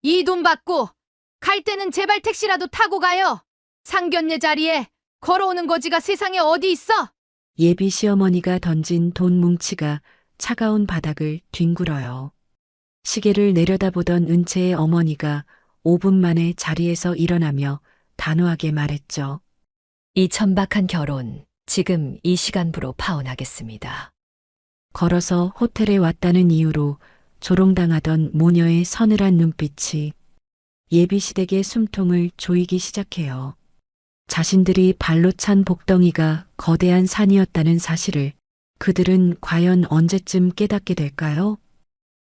이 돈 받고 갈 때는 제발 택시라도 타고 가요. 상견례 자리에 걸어오는 거지가 세상에 어디 있어? 예비 시어머니가 던진 돈 뭉치가 차가운 바닥을 뒹굴어요. 시계를 내려다보던 은채의 어머니가 5분 만에 자리에서 일어나며 단호하게 말했죠. 이 천박한 결혼 지금 이 시간부로 파혼하겠습니다. 걸어서 호텔에 왔다는 이유로 조롱당하던 모녀의 서늘한 눈빛이 예비 시댁의 숨통을 조이기 시작해요. 자신들이 발로 찬 복덩이가 거대한 산이었다는 사실을 그들은 과연 언제쯤 깨닫게 될까요?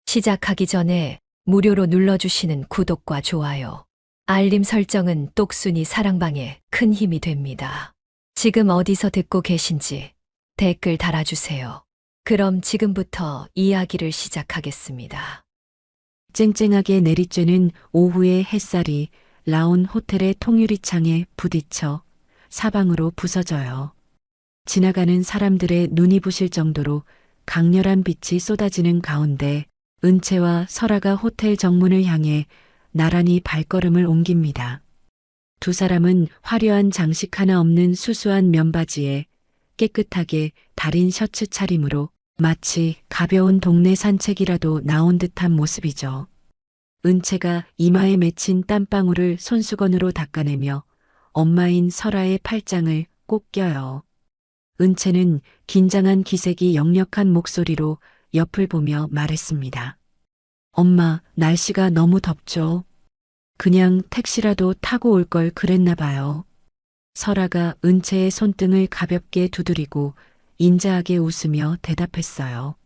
시작하기 전에 무료로 눌러주시는 구독과 좋아요, 알림 설정은 똑순이 사랑방에 큰 힘이 됩니다. 지금 어디서 듣고 계신지 댓글 달아주세요. 그럼 지금부터 이야기를 시작하겠습니다. 쨍쨍하게 내리쬐는 오후의 햇살이 라온 호텔의 통유리창에 부딪혀 사방으로 부서져요. 지나가는 사람들의 눈이 부실 정도로 강렬한 빛이 쏟아지는 가운데 은채와 설아가 호텔 정문을 향해 나란히 발걸음을 옮깁니다. 두 사람은 화려한 장식 하나 없는 수수한 면바지에 깨끗하게 다린 셔츠 차림으로 마치 가벼운 동네 산책이라도 나온 듯한 모습이죠. 은채가 이마에 맺힌 땀방울을 손수건으로 닦아내며 엄마인 설아의 팔짱을 꼭 껴요. 은채는 긴장한 기색이 역력한 목소리로 옆을 보며 말했습니다. 엄마, 날씨가 너무 덥죠? 그냥 택시라도 타고 올 걸 그랬나 봐요. 설아가 은채의 손등을 가볍게 두드리고 인자하게 웃으며 대답했어요.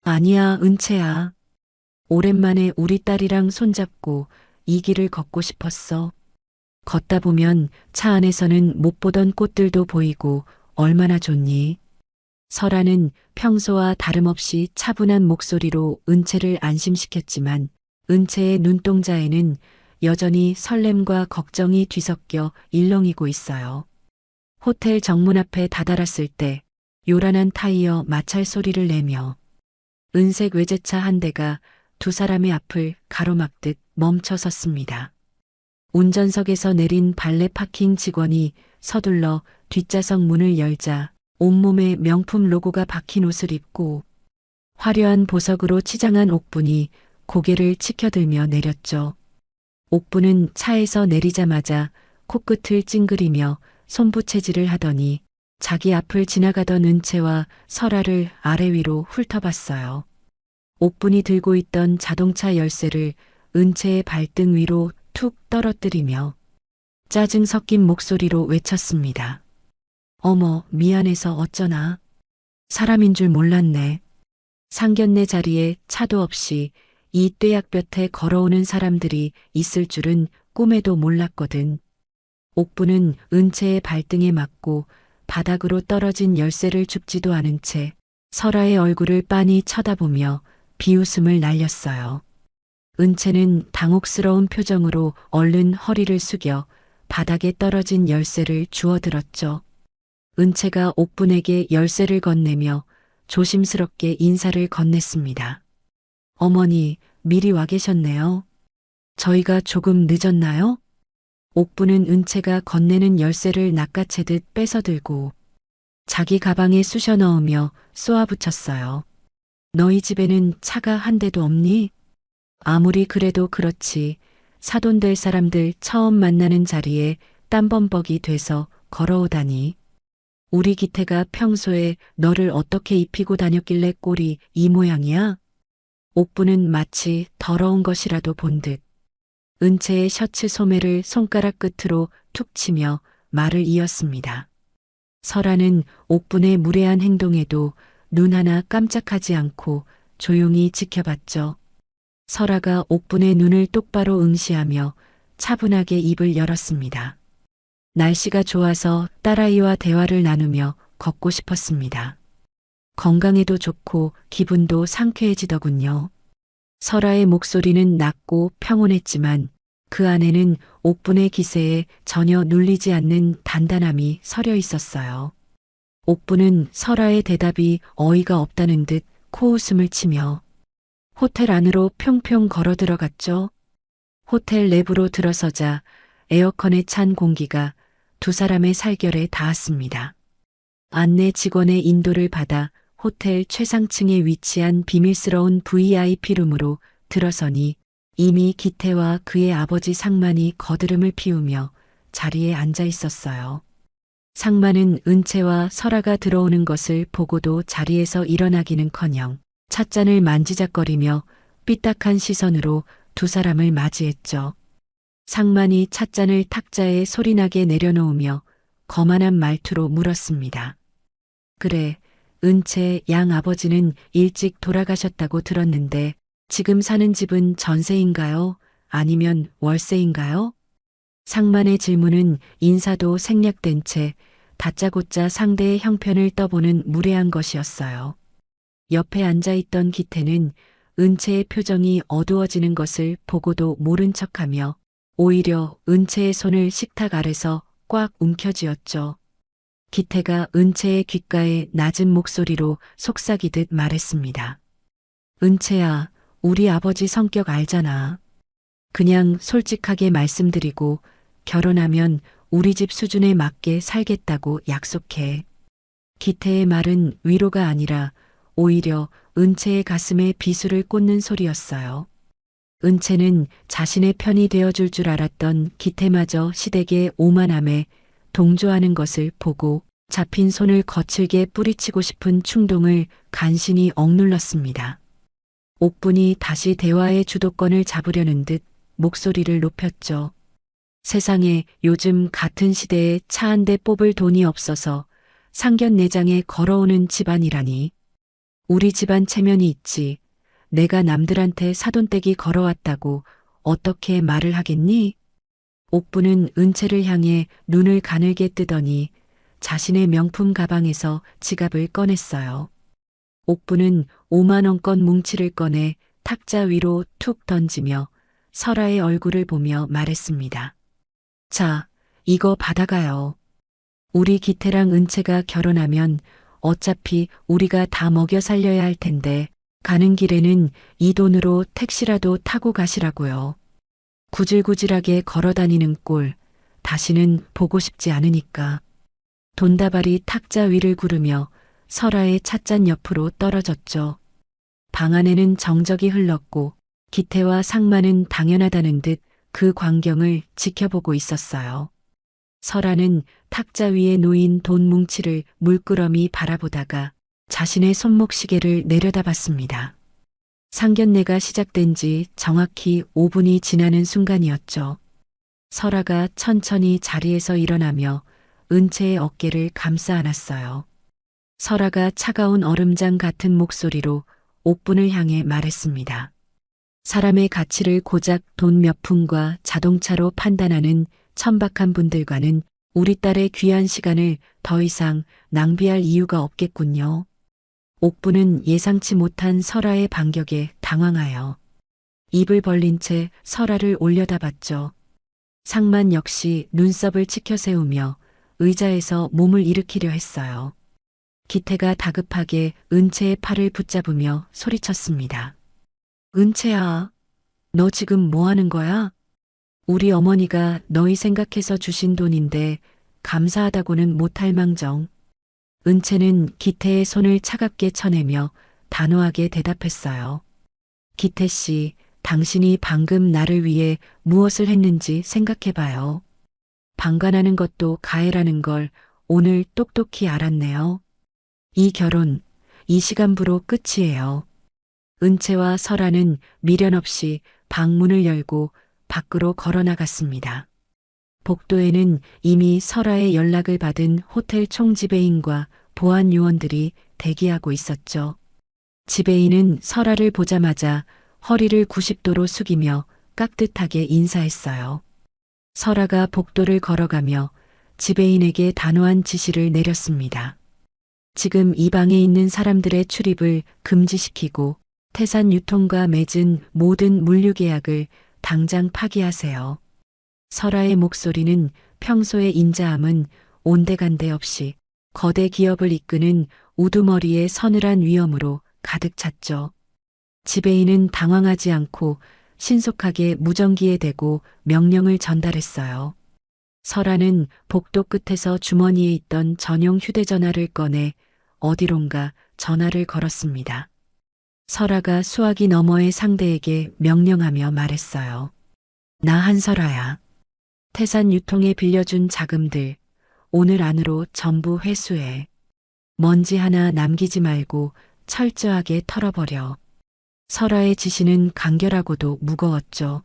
아니야, 은채야. 오랜만에 우리 딸이랑 손잡고 이 길을 걷고 싶었어. 걷다 보면 차 안에서는 못 보던 꽃들도 보이고 얼마나 좋니? 설아는 평소와 다름없이 차분한 목소리로 은채를 안심시켰지만 은채의 눈동자에는 여전히 설렘과 걱정이 뒤섞여 일렁이고 있어요. 호텔 정문 앞에 다다랐을 때 요란한 타이어 마찰 소리를 내며 은색 외제차 한 대가 두 사람의 앞을 가로막듯 멈춰 섰습니다. 운전석에서 내린 발레 파킹 직원이 서둘러 뒷좌석 문을 열자 온몸에 명품 로고가 박힌 옷을 입고 화려한 보석으로 치장한 옥분이 고개를 치켜들며 내렸죠. 옥분은 차에서 내리자마자 코끝을 찡그리며 손부채질을 하더니 자기 앞을 지나가던 은채와 설아를 아래 위로 훑어봤어요. 옥분이 들고 있던 자동차 열쇠를 은채의 발등 위로 툭 떨어뜨리며 짜증 섞인 목소리로 외쳤습니다. 어머, 미안해서 어쩌나. 사람인 줄 몰랐네. 상견례 자리에 차도 없이 이 뙤약볕에 걸어오는 사람들이 있을 줄은 꿈에도 몰랐거든. 옥부는 은채의 발등에 맞고 바닥으로 떨어진 열쇠를 줍지도 않은 채 설아의 얼굴을 빤히 쳐다보며 비웃음을 날렸어요. 은채는 당혹스러운 표정으로 얼른 허리를 숙여 바닥에 떨어진 열쇠를 주워들었죠. 은채가 옥분에게 열쇠를 건네며 조심스럽게 인사를 건넸습니다. 어머니, 미리 와 계셨네요. 저희가 조금 늦었나요? 옥분은 은채가 건네는 열쇠를 낚아채듯 뺏어들고 자기 가방에 쑤셔 넣으며 쏘아붙였어요. 너희 집에는 차가 한 대도 없니? 아무리 그래도 그렇지. 사돈 될 사람들 처음 만나는 자리에 땀범벅이 돼서 걸어오다니. 우리 기태가 평소에 너를 어떻게 입히고 다녔길래 꼴이 이 모양이야? 옥부는 마치 더러운 것이라도 본 듯 은채의 셔츠 소매를 손가락 끝으로 툭 치며 말을 이었습니다. 설아는 옥분의 무례한 행동에도 눈 하나 깜짝하지 않고 조용히 지켜봤죠. 설아가 옥분의 눈을 똑바로 응시하며 차분하게 입을 열었습니다. 날씨가 좋아서 딸아이와 대화를 나누며 걷고 싶었습니다. 건강에도 좋고 기분도 상쾌해지더군요. 설아의 목소리는 낮고 평온했지만 그 안에는 옥분의 기세에 전혀 눌리지 않는 단단함이 서려 있었어요. 옥분은 설아의 대답이 어이가 없다는 듯 코웃음을 치며 호텔 안으로 평평 걸어 들어갔죠. 호텔 내부로 들어서자 에어컨에 찬 공기가 두 사람의 살결에 닿았습니다. 안내 직원의 인도를 받아 호텔 최상층에 위치한 비밀스러운 VIP룸으로 들어서니 이미 기태와 그의 아버지 상만이 거드름을 피우며 자리에 앉아 있었어요. 상만은 은채와 설아가 들어오는 것을 보고도 자리에서 일어나기는커녕 찻잔을 만지작거리며 삐딱한 시선으로 두 사람을 맞이했죠. 상만이 찻잔을 탁자에 소리나게 내려놓으며 거만한 말투로 물었습니다. 그래, 은채 양 아버지는 일찍 돌아가셨다고 들었는데 지금 사는 집은 전세인가요? 아니면 월세인가요? 상만의 질문은 인사도 생략된 채 다짜고짜 상대의 형편을 떠보는 무례한 것이었어요. 옆에 앉아있던 기태는 은채의 표정이 어두워지는 것을 보고도 모른 척하며 오히려 은채의 손을 식탁 아래서 꽉 움켜쥐었죠. 기태가 은채의 귓가에 낮은 목소리로 속삭이듯 말했습니다. 은채야, 우리 아버지 성격 알잖아. 그냥 솔직하게 말씀드리고 결혼하면 우리 집 수준에 맞게 살겠다고 약속해. 기태의 말은 위로가 아니라 오히려 은채의 가슴에 비수를 꽂는 소리였어요. 은채는 자신의 편이 되어줄 줄 알았던 기태마저 시댁의 오만함에 동조하는 것을 보고 잡힌 손을 거칠게 뿌리치고 싶은 충동을 간신히 억눌렀습니다. 옥분이 다시 대화의 주도권을 잡으려는 듯 목소리를 높였죠. 세상에 요즘 같은 시대에 차 한 대 뽑을 돈이 없어서 상견례장에 걸어오는 집안이라니. 우리 집안 체면이 있지. 내가 남들한테 사돈떼기 걸어왔다고 어떻게 말을 하겠니? 옥부는 은채를 향해 눈을 가늘게 뜨더니 자신의 명품 가방에서 지갑을 꺼냈어요. 옥부는 5만 원권 뭉치를 꺼내 탁자 위로 툭 던지며 설아의 얼굴을 보며 말했습니다. 자, 이거 받아가요. 우리 기태랑 은채가 결혼하면 어차피 우리가 다 먹여 살려야 할 텐데 가는 길에는 이 돈으로 택시라도 타고 가시라고요. 구질구질하게 걸어다니는 꼴 다시는 보고 싶지 않으니까. 돈다발이 탁자 위를 구르며 설아의 찻잔 옆으로 떨어졌죠. 방 안에는 정적이 흘렀고 기태와 상만은 당연하다는 듯 그 광경을 지켜보고 있었어요. 설아는 탁자 위에 놓인 돈 뭉치를 물끄러미 바라보다가 자신의 손목시계를 내려다봤습니다. 상견례가 시작된 지 정확히 5분이 지나는 순간이었죠. 설아가 천천히 자리에서 일어나며 은채의 어깨를 감싸 안았어요. 설아가 차가운 얼음장 같은 목소리로 옥분을 향해 말했습니다. 사람의 가치를 고작 돈 몇 푼과 자동차로 판단하는 천박한 분들과는 우리 딸의 귀한 시간을 더 이상 낭비할 이유가 없겠군요. 옥부는 예상치 못한 설아의 반격에 당황하여 입을 벌린 채 설아를 올려다봤죠. 상만 역시 눈썹을 치켜세우며 의자에서 몸을 일으키려 했어요. 기태가 다급하게 은채의 팔을 붙잡으며 소리쳤습니다. 은채야, 너 지금 뭐 하는 거야? 우리 어머니가 너희 생각해서 주신 돈인데 감사하다고는 못할 망정. 은채는 기태의 손을 차갑게 쳐내며 단호하게 대답했어요. 기태 씨, 당신이 방금 나를 위해 무엇을 했는지 생각해봐요. 방관하는 것도 가해라는 걸 오늘 똑똑히 알았네요. 이 결혼, 이 시간부로 끝이에요. 은채와 설아는 미련 없이 방문을 열고 밖으로 걸어나갔습니다. 복도에는 이미 설아의 연락을 받은 호텔 총지배인과 보안 요원들이 대기하고 있었죠. 지배인은 설아를 보자마자 허리를 90도로 숙이며 깍듯하게 인사했어요. 설아가 복도를 걸어가며 지배인에게 단호한 지시를 내렸습니다. 지금 이 방에 있는 사람들의 출입을 금지시키고 태산 유통과 맺은 모든 물류 계약을 당장 파기하세요. 설아의 목소리는 평소의 인자함은 온데간데 없이 거대 기업을 이끄는 우두머리의 서늘한 위엄으로 가득 찼죠. 지배인은 당황하지 않고 신속하게 무전기에 대고 명령을 전달했어요. 설아는 복도 끝에서 주머니에 있던 전용 휴대전화를 꺼내 어디론가 전화를 걸었습니다. 설아가 수화기 너머의 상대에게 명령하며 말했어요. 나 한설아야. 태산 유통에 빌려준 자금들 오늘 안으로 전부 회수해. 먼지 하나 남기지 말고 철저하게 털어버려. 설아의 지시는 간결하고도 무거웠죠.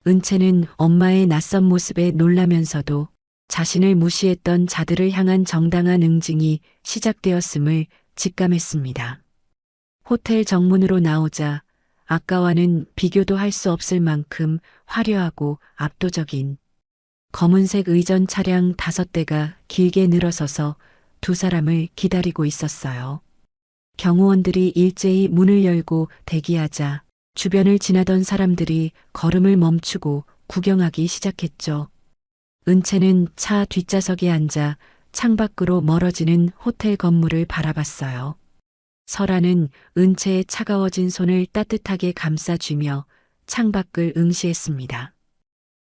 은채는 엄마의 낯선 모습에 놀라면서도 자신을 무시했던 자들을 향한 정당한 응징이 시작되었음을 직감했습니다. 호텔 정문으로 나오자 아까와는 비교도 할 수 없을 만큼 화려하고 압도적인 검은색 의전 차량 5대가 길게 늘어서서 두 사람을 기다리고 있었어요. 경호원들이 일제히 문을 열고 대기하자 주변을 지나던 사람들이 걸음을 멈추고 구경하기 시작했죠. 은채는 차 뒷좌석에 앉아 창밖으로 멀어지는 호텔 건물을 바라봤어요. 설아는 은채의 차가워진 손을 따뜻하게 감싸쥐며 창밖을 응시했습니다.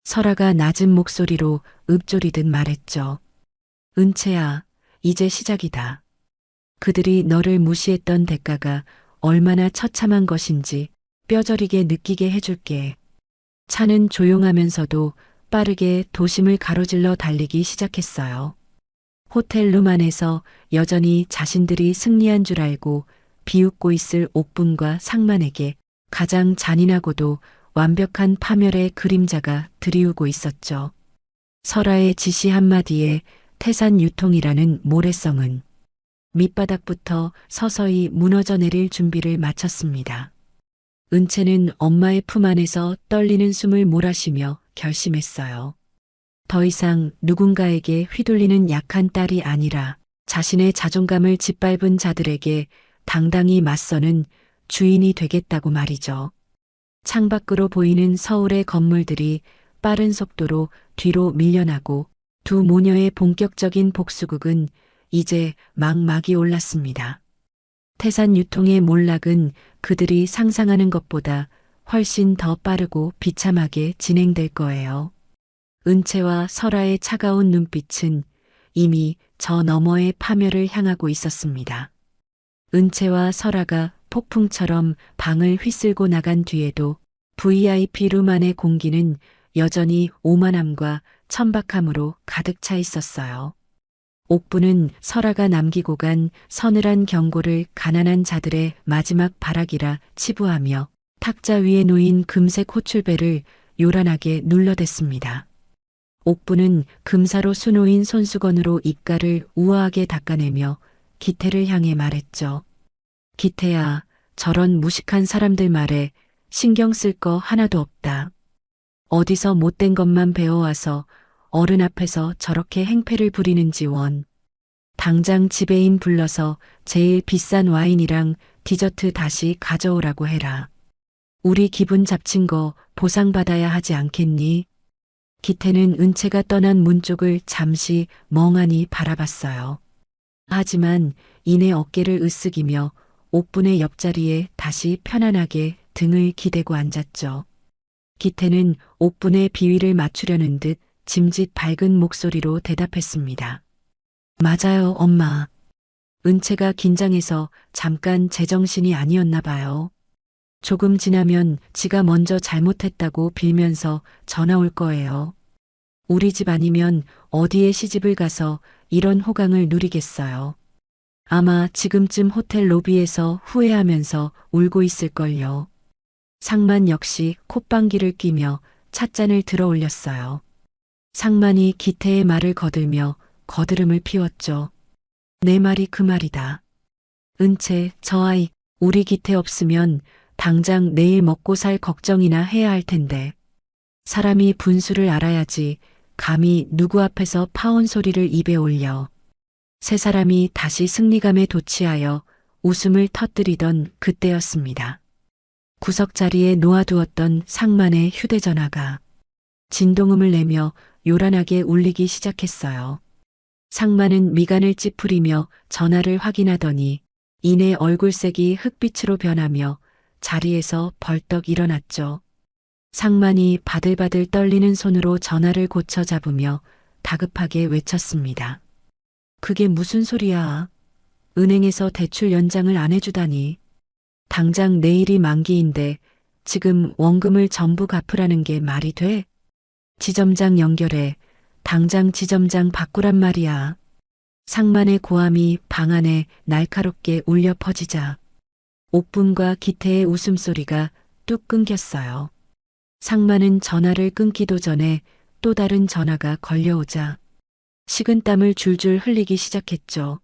설아가 낮은 목소리로 읊조리듯 말했죠. 은채야, 이제 시작이다. 그들이 너를 무시했던 대가가 얼마나 처참한 것인지 뼈저리게 느끼게 해줄게. 차는 조용하면서도 빠르게 도심을 가로질러 달리기 시작했어요. 호텔 룸 안에서 여전히 자신들이 승리한 줄 알고 비웃고 있을 옥분과 상만에게 가장 잔인하고도 완벽한 파멸의 그림자가 드리우고 있었죠. 설아의 지시 한마디에 태산 유통이라는 모래성은 밑바닥부터 서서히 무너져 내릴 준비를 마쳤습니다. 은채는 엄마의 품 안에서 떨리는 숨을 몰아쉬며 결심했어요. 더 이상 누군가에게 휘둘리는 약한 딸이 아니라 자신의 자존감을 짓밟은 자들에게 당당히 맞서는 주인이 되겠다고 말이죠. 창밖으로 보이는 서울의 건물들이 빠른 속도로 뒤로 밀려나고 두 모녀의 본격적인 복수극은 이제 막막이 올랐습니다. 태산 유통의 몰락은 그들이 상상하는 것보다 훨씬 더 빠르고 비참하게 진행될 거예요. 은채와 설아의 차가운 눈빛은 이미 저 너머의 파멸을 향하고 있었습니다. 은채와 설아가 폭풍처럼 방을 휘쓸고 나간 뒤에도 VIP 룸 안의 공기는 여전히 오만함과 천박함으로 가득 차 있었어요. 옥부는 설아가 남기고 간 서늘한 경고를 가난한 자들의 마지막 발악이라 치부하며 탁자 위에 놓인 금색 호출벨을 요란하게 눌러댔습니다. 옥부는 금사로 수놓인 손수건으로 입가를 우아하게 닦아내며 기태를 향해 말했죠. 기태야, 저런 무식한 사람들 말에 신경 쓸 거 하나도 없다. 어디서 못된 것만 배워와서 어른 앞에서 저렇게 행패를 부리는지 원. 당장 지배인 불러서 제일 비싼 와인이랑 디저트 다시 가져오라고 해라. 우리 기분 잡친 거 보상받아야 하지 않겠니? 기태는 은채가 떠난 문 쪽을 잠시 멍하니 바라봤어요. 하지만 이내 어깨를 으쓱이며 옥분의 옆자리에 다시 편안하게 등을 기대고 앉았죠. 기태는 옥분의 비위를 맞추려는 듯 짐짓 밝은 목소리로 대답했습니다. 맞아요, 엄마. 은채가 긴장해서 잠깐 제정신이 아니었나 봐요. 조금 지나면 지가 먼저 잘못했다고 빌면서 전화 올 거예요. 우리 집 아니면 어디에 시집을 가서 이런 호강을 누리겠어요. 아마 지금쯤 호텔 로비에서 후회하면서 울고 있을걸요. 상만 역시 콧방귀를 뀌며 찻잔을 들어 올렸어요. 상만이 기태의 말을 거들며 거드름을 피웠죠. 내 말이 그 말이다. 은채, 저 아이, 우리 기태 없으면 당장 내일 먹고 살 걱정이나 해야 할 텐데. 사람이 분수를 알아야지 감히 누구 앞에서 파혼 소리를 입에 올려. 세 사람이 다시 승리감에 도취하여 웃음을 터뜨리던 그때였습니다. 구석자리에 놓아두었던 상만의 휴대전화가 진동음을 내며 요란하게 울리기 시작했어요. 상만은 미간을 찌푸리며 전화를 확인하더니 이내 얼굴색이 흑빛으로 변하며 자리에서 벌떡 일어났죠. 상만이 바들바들 떨리는 손으로 전화를 고쳐 잡으며 다급하게 외쳤습니다. 그게 무슨 소리야? 은행에서 대출 연장을 안 해주다니. 당장 내일이 만기인데 지금 원금을 전부 갚으라는 게 말이 돼? 지점장 연결해. 당장 지점장 바꾸란 말이야. 상만의 고함이 방 안에 날카롭게 울려 퍼지자 옥분과 기태의 웃음소리가 뚝 끊겼어요. 상만은 전화를 끊기도 전에 또 다른 전화가 걸려오자 식은땀을 줄줄 흘리기 시작했죠.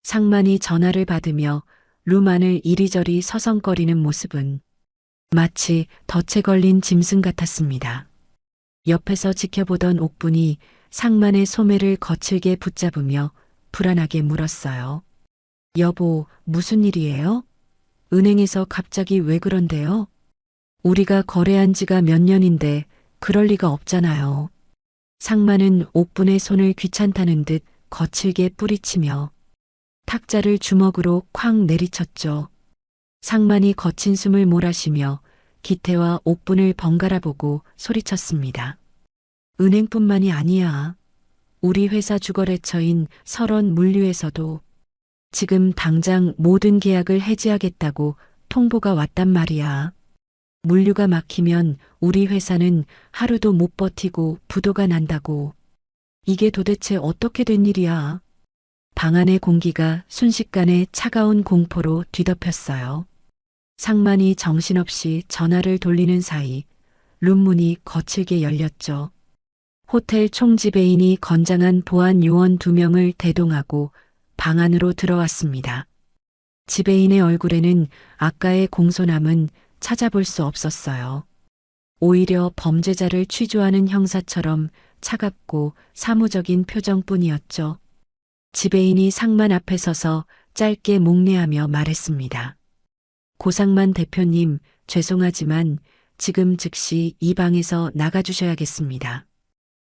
상만이 전화를 받으며 룸 안을 이리저리 서성거리는 모습은 마치 덫에 걸린 짐승 같았습니다. 옆에서 지켜보던 옥분이 상만의 소매를 거칠게 붙잡으며 불안하게 물었어요. 여보, 무슨 일이에요? 은행에서 갑자기 왜 그런데요? 우리가 거래한 지가 몇 년인데 그럴 리가 없잖아요. 상만은 옥분의 손을 귀찮다는 듯 거칠게 뿌리치며 탁자를 주먹으로 쾅 내리쳤죠. 상만이 거친 숨을 몰아쉬며 기태와 옥분을 번갈아 보고 소리쳤습니다. 은행뿐만이 아니야. 우리 회사 주거래처인 설원 물류에서도 지금 당장 모든 계약을 해지하겠다고 통보가 왔단 말이야. 물류가 막히면 우리 회사는 하루도 못 버티고 부도가 난다고. 이게 도대체 어떻게 된 일이야? 방 안의 공기가 순식간에 차가운 공포로 뒤덮였어요. 상만이 정신없이 전화를 돌리는 사이 룸문이 거칠게 열렸죠. 호텔 총지배인이 건장한 보안 요원 2명을 대동하고 방 안으로 들어왔습니다. 지배인의 얼굴에는 아까의 공손함은 찾아볼 수 없었어요. 오히려 범죄자를 취조하는 형사처럼 차갑고 사무적인 표정뿐이었죠. 지배인이 상만 앞에 서서 짧게 목례하며 말했습니다. 고상만 대표님, 죄송하지만 지금 즉시 이 방에서 나가주셔야겠습니다.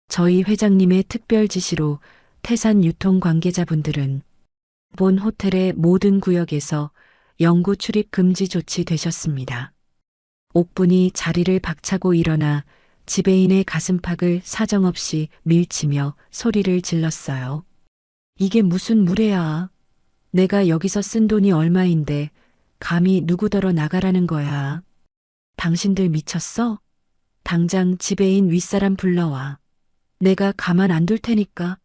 저희 회장님의 특별 지시로 태산 유통 관계자분들은 본 호텔의 모든 구역에서 영구 출입 금지 조치되셨습니다. 옥분이 자리를 박차고 일어나 지배인의 가슴팍을 사정없이 밀치며 소리를 질렀어요. 이게 무슨 무례야. 내가 여기서 쓴 돈이 얼마인데 감히 누구더러 나가라는 거야. 당신들 미쳤어? 당장 지배인 윗사람 불러와. 내가 가만 안 둘 테니까.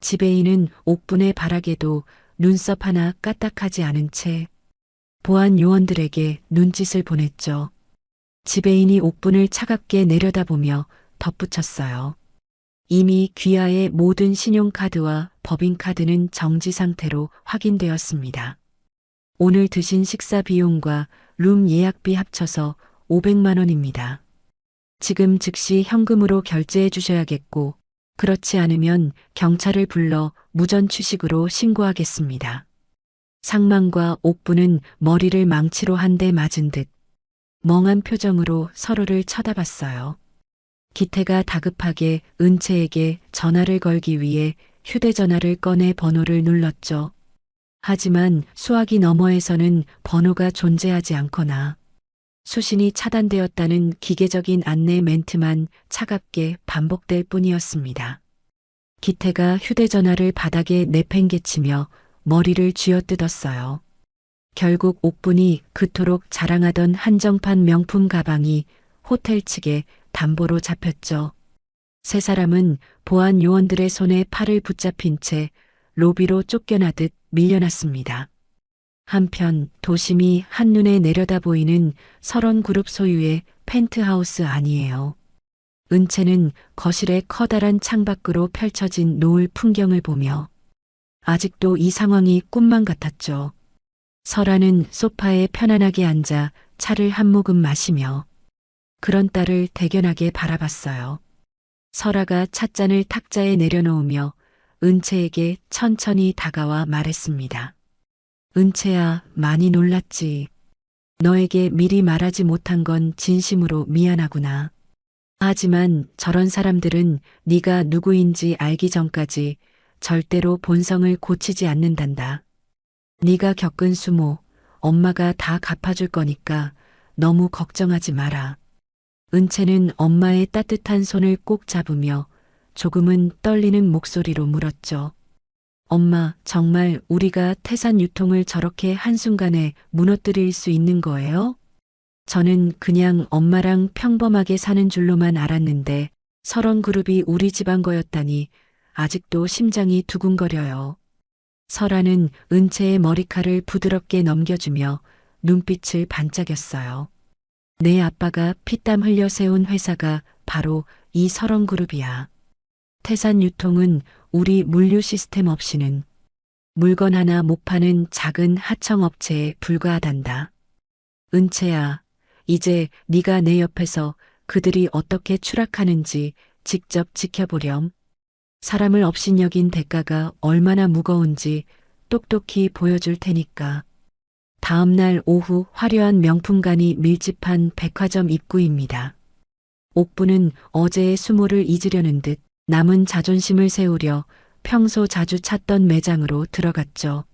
지배인은 옥분의 발악에도 눈썹 하나 까딱하지 않은 채 보안 요원들에게 눈짓을 보냈죠. 지배인이 옥분을 차갑게 내려다보며 덧붙였어요. 이미 귀하의 모든 신용카드와 법인카드는 정지 상태로 확인되었습니다. 오늘 드신 식사 비용과 룸 예약비 합쳐서 500만 원입니다. 지금 즉시 현금으로 결제해 주셔야겠고, 그렇지 않으면 경찰을 불러 무전 취식으로 신고하겠습니다. 상만과 옥분은 머리를 망치로 한 대 맞은 듯 멍한 표정으로 서로를 쳐다봤어요. 기태가 다급하게 은채에게 전화를 걸기 위해 휴대전화를 꺼내 번호를 눌렀죠. 하지만 수화기 너머에서는 번호가 존재하지 않거나 수신이 차단되었다는 기계적인 안내 멘트만 차갑게 반복될 뿐이었습니다. 기태가 휴대전화를 바닥에 내팽개치며 머리를 쥐어뜯었어요. 결국 옥분이 그토록 자랑하던 한정판 명품 가방이 호텔 측에 담보로 잡혔죠. 세 사람은 보안 요원들의 손에 팔을 붙잡힌 채 로비로 쫓겨나듯 밀려났습니다. 한편 도심이 한눈에 내려다 보이는 설원그룹 소유의 펜트하우스 안이에요. 은채는 거실의 커다란 창밖으로 펼쳐진 노을 풍경을 보며 아직도 이 상황이 꿈만 같았죠. 설아는 소파에 편안하게 앉아 차를 한 모금 마시며 그런 딸을 대견하게 바라봤어요. 설아가 찻잔을 탁자에 내려놓으며 은채에게 천천히 다가와 말했습니다. 은채야, 많이 놀랐지. 너에게 미리 말하지 못한 건 진심으로 미안하구나. 하지만 저런 사람들은 네가 누구인지 알기 전까지 절대로 본성을 고치지 않는단다. 네가 겪은 수모, 엄마가 다 갚아줄 거니까 너무 걱정하지 마라. 은채는 엄마의 따뜻한 손을 꼭 잡으며 조금은 떨리는 목소리로 물었죠. 엄마, 정말 우리가 태산 유통을 저렇게 한순간에 무너뜨릴 수 있는 거예요? 저는 그냥 엄마랑 평범하게 사는 줄로만 알았는데 설원그룹이 우리 집안 거였다니 아직도 심장이 두근거려요. 설아는 은채의 머리칼을 부드럽게 넘겨주며 눈빛을 반짝였어요. 내 아빠가 피땀 흘려 세운 회사가 바로 이 설원그룹이야. 태산유통은 우리 물류 시스템 없이는 물건 하나 못 파는 작은 하청업체에 불과하단다. 은채야, 이제 네가 내 옆에서 그들이 어떻게 추락하는지 직접 지켜보렴. 사람을 업신여긴 대가가 얼마나 무거운지 똑똑히 보여줄 테니까. 다음 날 오후 화려한 명품관이 밀집한 백화점 입구입니다. 옥부는 어제의 수모를 잊으려는 듯 남은 자존심을 세우려 평소 자주 찾던 매장으로 들어갔죠.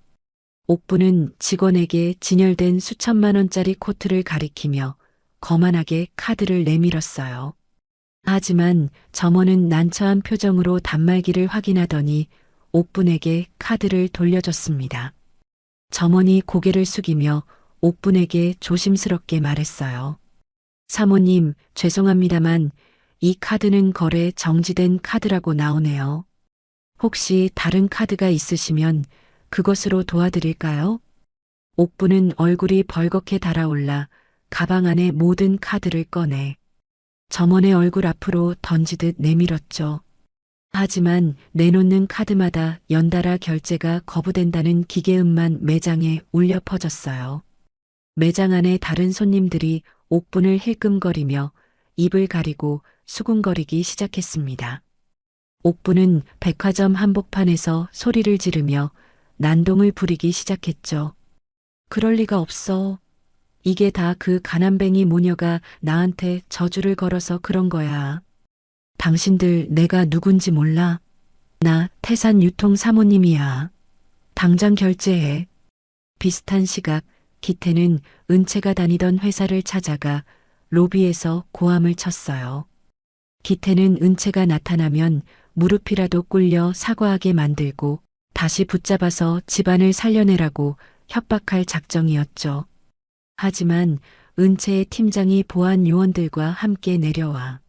옥부는 직원에게 진열된 수천만 원짜리 코트를 가리키며 거만하게 카드를 내밀었어요. 하지만 점원은 난처한 표정으로 단말기를 확인하더니 옥분에게 카드를 돌려줬습니다. 점원이 고개를 숙이며 옥분에게 조심스럽게 말했어요. 사모님, 죄송합니다만 이 카드는 거래 정지된 카드라고 나오네요. 혹시 다른 카드가 있으시면 그것으로 도와드릴까요? 옥분은 얼굴이 벌겋게 달아올라 가방 안에 모든 카드를 꺼내 점원의 얼굴 앞으로 던지듯 내밀었죠. 하지만 내놓는 카드마다 연달아 결제가 거부된다는 기계음만 매장에 울려 퍼졌어요. 매장 안에 다른 손님들이 옥분을 힐끔거리며 입을 가리고 수군거리기 시작했습니다. 옥분은 백화점 한복판에서 소리를 지르며 난동을 부리기 시작했죠. 그럴 리가 없어. 이게 다 그 가난뱅이 모녀가 나한테 저주를 걸어서 그런 거야. 당신들 내가 누군지 몰라? 나 태산 유통 사모님이야. 당장 결제해. 비슷한 시각 기태는 은채가 다니던 회사를 찾아가 로비에서 고함을 쳤어요. 기태는 은채가 나타나면 무릎이라도 꿇려 사과하게 만들고 다시 붙잡아서 집안을 살려내라고 협박할 작정이었죠. 하지만 은채의 팀장이 보안 요원들과 함께 내려와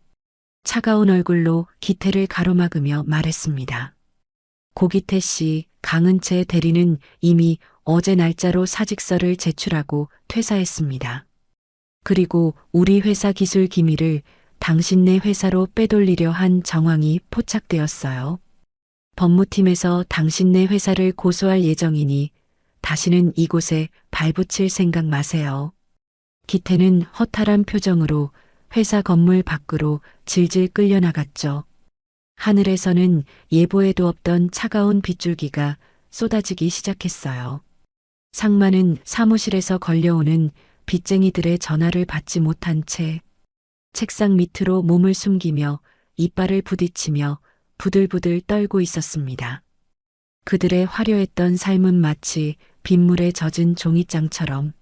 차가운 얼굴로 기태를 가로막으며 말했습니다. 고기태 씨, 강은채 대리는 이미 어제 날짜로 사직서를 제출하고 퇴사했습니다. 그리고 우리 회사 기술 기밀을 당신네 회사로 빼돌리려 한 정황이 포착되었어요. 법무팀에서 당신네 회사를 고소할 예정이니 다시는 이곳에 발붙일 생각 마세요. 기태는 허탈한 표정으로 회사 건물 밖으로 질질 끌려나갔죠. 하늘에서는 예보에도 없던 차가운 빗줄기가 쏟아지기 시작했어요. 상마는 사무실에서 걸려오는 빚쟁이들의 전화를 받지 못한 채 책상 밑으로 몸을 숨기며 이빨을 부딪히며 부들부들 떨고 있었습니다. 그들의 화려했던 삶은 마치 빗물에 젖은 종이장처럼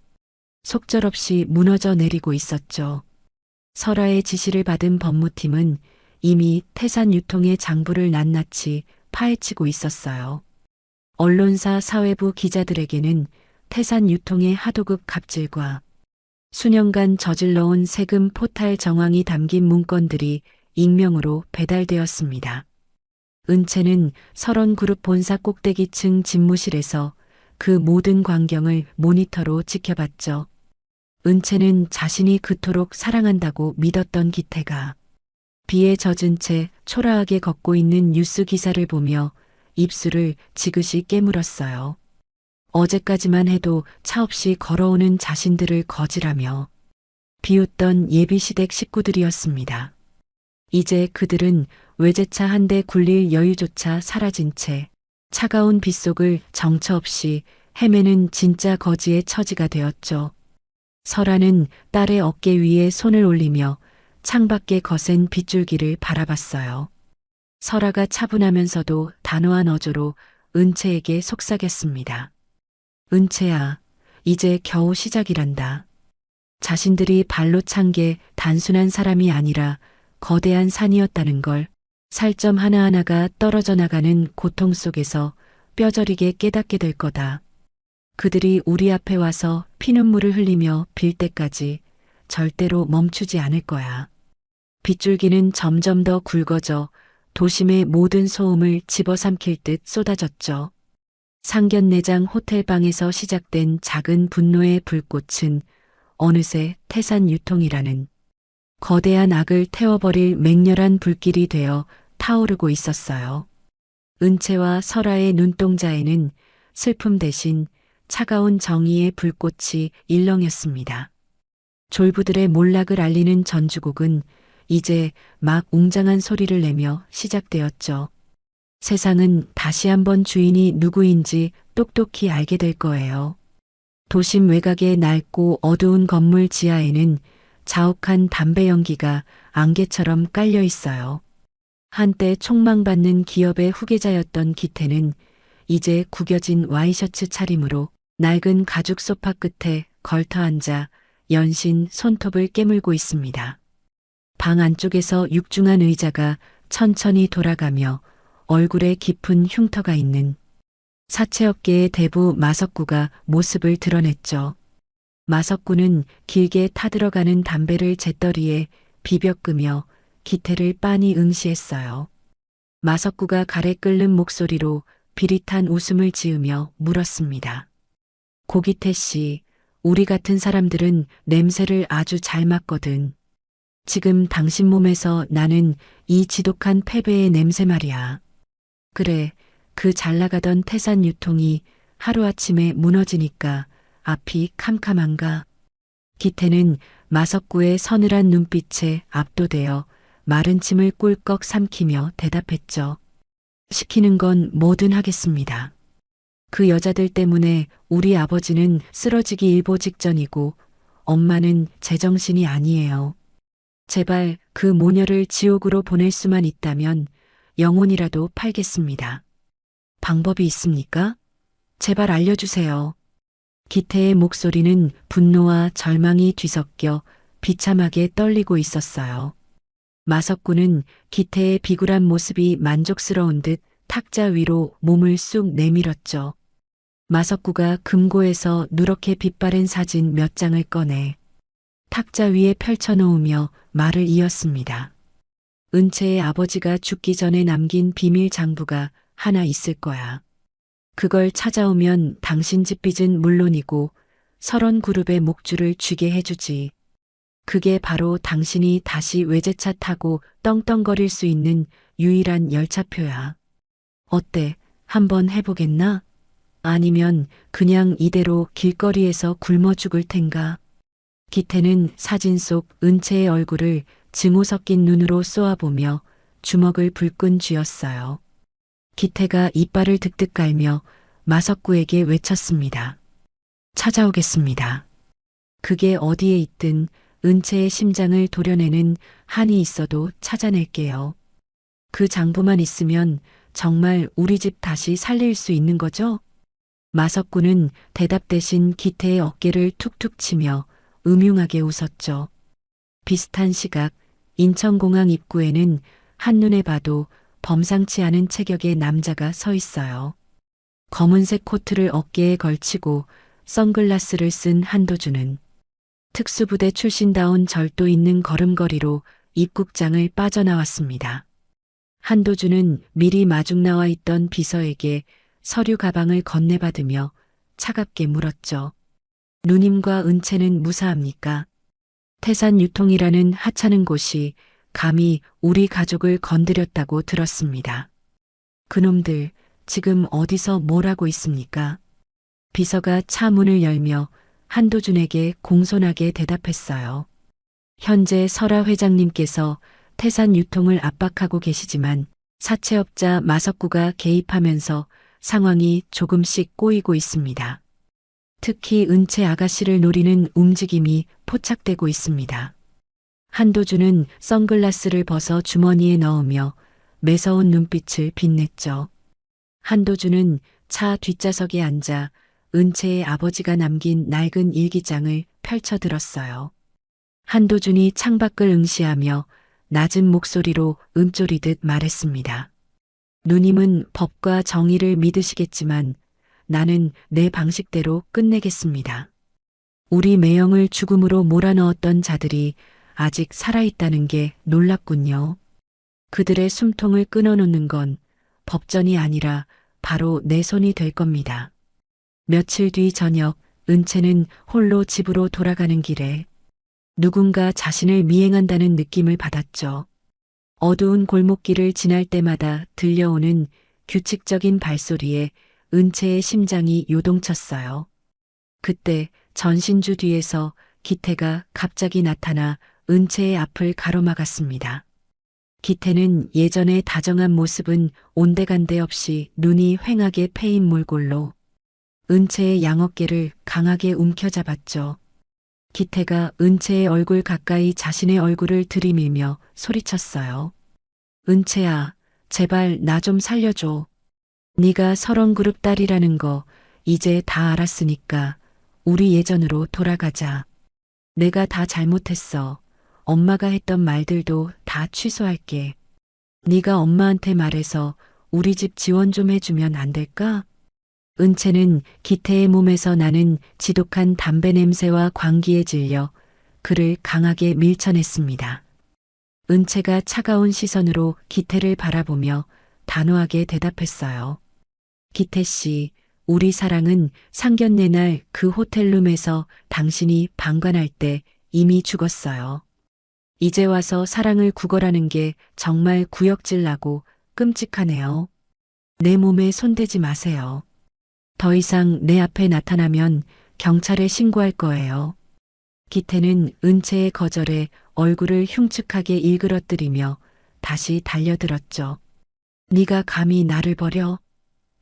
속절없이 무너져 내리고 있었죠. 설아의 지시를 받은 법무팀은 이미 태산 유통의 장부를 낱낱이 파헤치고 있었어요. 언론사 사회부 기자들에게는 태산 유통의 하도급 갑질과 수년간 저질러온 세금 포탈 정황이 담긴 문건들이 익명으로 배달되었습니다. 은채는 설원그룹 본사 꼭대기층 집무실에서 그 모든 광경을 모니터로 지켜봤죠. 은채는 자신이 그토록 사랑한다고 믿었던 기태가 비에 젖은 채 초라하게 걷고 있는 뉴스 기사를 보며 입술을 지그시 깨물었어요. 어제까지만 해도 차 없이 걸어오는 자신들을 거지라며 비웃던 예비시댁 식구들이었습니다. 이제 그들은 외제차 한 대 굴릴 여유조차 사라진 채 차가운 빗속을 정처 없이 헤매는 진짜 거지의 처지가 되었죠. 설아는 딸의 어깨 위에 손을 올리며 창밖에 거센 빗줄기를 바라봤어요. 설아가 차분하면서도 단호한 어조로 은채에게 속삭였습니다. 은채야, 이제 겨우 시작이란다. 자신들이 발로 찬 게 단순한 사람이 아니라 거대한 산이었다는 걸 살점 하나하나가 떨어져 나가는 고통 속에서 뼈저리게 깨닫게 될 거다. 그들이 우리 앞에 와서 피눈물을 흘리며 빌 때까지 절대로 멈추지 않을 거야. 빗줄기는 점점 더 굵어져 도심의 모든 소음을 집어삼킬 듯 쏟아졌죠. 상견례장 호텔방에서 시작된 작은 분노의 불꽃은 어느새 태산 유통이라는 거대한 악을 태워버릴 맹렬한 불길이 되어 타오르고 있었어요. 은채와 설아의 눈동자에는 슬픔 대신 차가운 정의의 불꽃이 일렁였습니다. 졸부들의 몰락을 알리는 전주곡은 이제 막 웅장한 소리를 내며 시작되었죠. 세상은 다시 한번 주인이 누구인지 똑똑히 알게 될 거예요. 도심 외곽의 낡고 어두운 건물 지하에는 자욱한 담배 연기가 안개처럼 깔려 있어요. 한때 촉망받는 기업의 후계자였던 기태는 이제 구겨진 와이셔츠 차림으로 낡은 가죽 소파 끝에 걸터 앉아 연신 손톱을 깨물고 있습니다. 방 안쪽에서 육중한 의자가 천천히 돌아가며 얼굴에 깊은 흉터가 있는 사채업계의 대부 마석구가 모습을 드러냈죠. 마석구는 길게 타들어가는 담배를 재떨이에 비벼 끄며 기태를 빤히 응시했어요. 마석구가 가래 끓는 목소리로 비릿한 웃음을 지으며 물었습니다. 고기태 씨, 우리 같은 사람들은 냄새를 아주 잘 맡거든. 지금 당신 몸에서 나는 이 지독한 패배의 냄새 말이야. 그래, 그 잘나가던 태산 유통이 하루아침에 무너지니까 앞이 캄캄한가. 기태는 마석구의 서늘한 눈빛에 압도되어 마른 침을 꿀꺽 삼키며 대답했죠. 시키는 건 뭐든 하겠습니다. 그 여자들 때문에 우리 아버지는 쓰러지기 일보 직전이고 엄마는 제정신이 아니에요. 제발 그 모녀를 지옥으로 보낼 수만 있다면 영혼이라도 팔겠습니다. 방법이 있습니까? 제발 알려주세요. 기태의 목소리는 분노와 절망이 뒤섞여 비참하게 떨리고 있었어요. 마석구는 기태의 비굴한 모습이 만족스러운 듯 탁자 위로 몸을 쑥 내밀었죠. 마석구가 금고에서 누렇게 빛바랜 사진 몇 장을 꺼내 탁자 위에 펼쳐놓으며 말을 이었습니다. 은채의 아버지가 죽기 전에 남긴 비밀 장부가 하나 있을 거야. 그걸 찾아오면 당신 집 빚은 물론이고 설원그룹의 목줄을 쥐게 해주지. 그게 바로 당신이 다시 외제차 타고 떵떵거릴 수 있는 유일한 열차표야. 어때? 한번 해보겠나? 아니면 그냥 이대로 길거리에서 굶어 죽을 텐가? 기태는 사진 속 은채의 얼굴을 증오 섞인 눈으로 쏘아보며 주먹을 불끈 쥐었어요. 기태가 이빨을 득득 깔며 마석구에게 외쳤습니다. 찾아오겠습니다. 그게 어디에 있든 은채의 심장을 도려내는 한이 있어도 찾아낼게요. 그 장부만 있으면 정말 우리 집 다시 살릴 수 있는 거죠? 마석구는 대답 대신 기태의 어깨를 툭툭 치며 음흉하게 웃었죠. 비슷한 시각 인천공항 입구에는 한눈에 봐도 범상치 않은 체격의 남자가 서 있어요. 검은색 코트를 어깨에 걸치고 선글라스를 쓴 한도준은 특수부대 출신다운 절도 있는 걸음걸이로 입국장을 빠져나왔습니다. 한도준은 미리 마중 나와 있던 비서에게 서류 가방을 건네받으며 차갑게 물었죠. 누님과 은채는 무사합니까? 태산 유통이라는 하찮은 곳이 감히 우리 가족을 건드렸다고 들었습니다. 그놈들 지금 어디서 뭘 하고 있습니까? 비서가 차 문을 열며 한도준에게 공손하게 대답했어요. 현재 설아 회장님께서 태산 유통을 압박하고 계시지만 사채업자 마석구가 개입하면서 상황이 조금씩 꼬이고 있습니다. 특히 은채 아가씨를 노리는 움직임이 포착되고 있습니다. 한도준은 선글라스를 벗어 주머니에 넣으며 매서운 눈빛을 빛냈죠. 한도준은 차 뒷좌석에 앉아 은채의 아버지가 남긴 낡은 일기장을 펼쳐들었어요. 한도준이 창밖을 응시하며 낮은 목소리로 음조리듯 말했습니다. 누님은 법과 정의를 믿으시겠지만 나는 내 방식대로 끝내겠습니다. 우리 매형을 죽음으로 몰아넣었던 자들이 아직 살아있다는 게 놀랍군요. 그들의 숨통을 끊어놓는 건 법전이 아니라 바로 내 손이 될 겁니다. 며칠 뒤 저녁, 은채는 홀로 집으로 돌아가는 길에 누군가 자신을 미행한다는 느낌을 받았죠. 어두운 골목길을 지날 때마다 들려오는 규칙적인 발소리에 은채의 심장이 요동쳤어요. 그때 전신주 뒤에서 기태가 갑자기 나타나 은채의 앞을 가로막았습니다. 기태는 예전의 다정한 모습은 온데간데 없이 눈이 휑하게 패인 몰골로 은채의 양어깨를 강하게 움켜잡았죠. 기태가 은채의 얼굴 가까이 자신의 얼굴을 들이밀며 소리쳤어요. 은채야, 제발 나 좀 살려줘. 네가 설원그룹 딸이라는 거 이제 다 알았으니까 우리 예전으로 돌아가자. 내가 다 잘못했어. 엄마가 했던 말들도 다 취소할게. 네가 엄마한테 말해서 우리 집 지원 좀 해주면 안 될까? 은채는 기태의 몸에서 나는 지독한 담배 냄새와 광기에 질려 그를 강하게 밀쳐냈습니다. 은채가 차가운 시선으로 기태를 바라보며 단호하게 대답했어요. 기태 씨, 우리 사랑은 상견례 날 그 호텔룸에서 당신이 방관할 때 이미 죽었어요. 이제 와서 사랑을 구걸하는 게 정말 구역질 나고 끔찍하네요. 내 몸에 손대지 마세요. 더 이상 내 앞에 나타나면 경찰에 신고할 거예요. 기태는 은채의 거절에 얼굴을 흉측하게 일그러뜨리며 다시 달려들었죠. 네가 감히 나를 버려?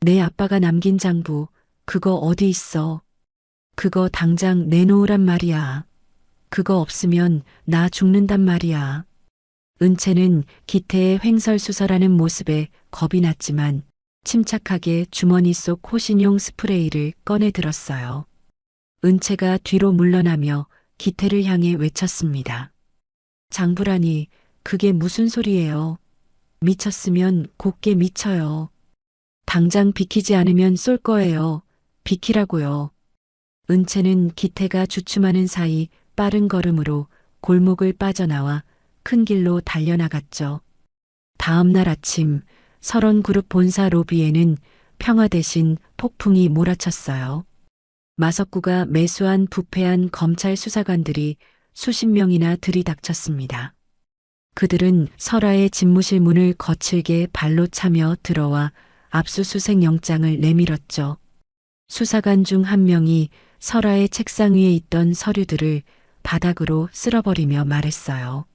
내 아빠가 남긴 장부 그거 어디 있어? 그거 당장 내놓으란 말이야. 그거 없으면 나 죽는단 말이야. 은채는 기태의 횡설수설하는 모습에 겁이 났지만 침착하게 주머니 속 호신용 스프레이를 꺼내 들었어요. 은채가 뒤로 물러나며 기태를 향해 외쳤습니다. 장부라니, 그게 무슨 소리예요? 미쳤으면 곱게 미쳐요. 당장 비키지 않으면 쏠 거예요. 비키라고요. 은채는 기태가 주춤하는 사이 빠른 걸음으로 골목을 빠져나와 큰 길로 달려나갔죠. 다음 날 아침 설원그룹 본사 로비에는 평화 대신 폭풍이 몰아쳤어요. 마석구가 매수한 부패한 검찰 수사관들이 수십 명이나 들이닥쳤습니다. 그들은 설아의 집무실 문을 거칠게 발로 차며 들어와 압수수색 영장을 내밀었죠. 수사관 중 한 명이 설아의 책상 위에 있던 서류들을 바닥으로 쓸어버리며 말했어요.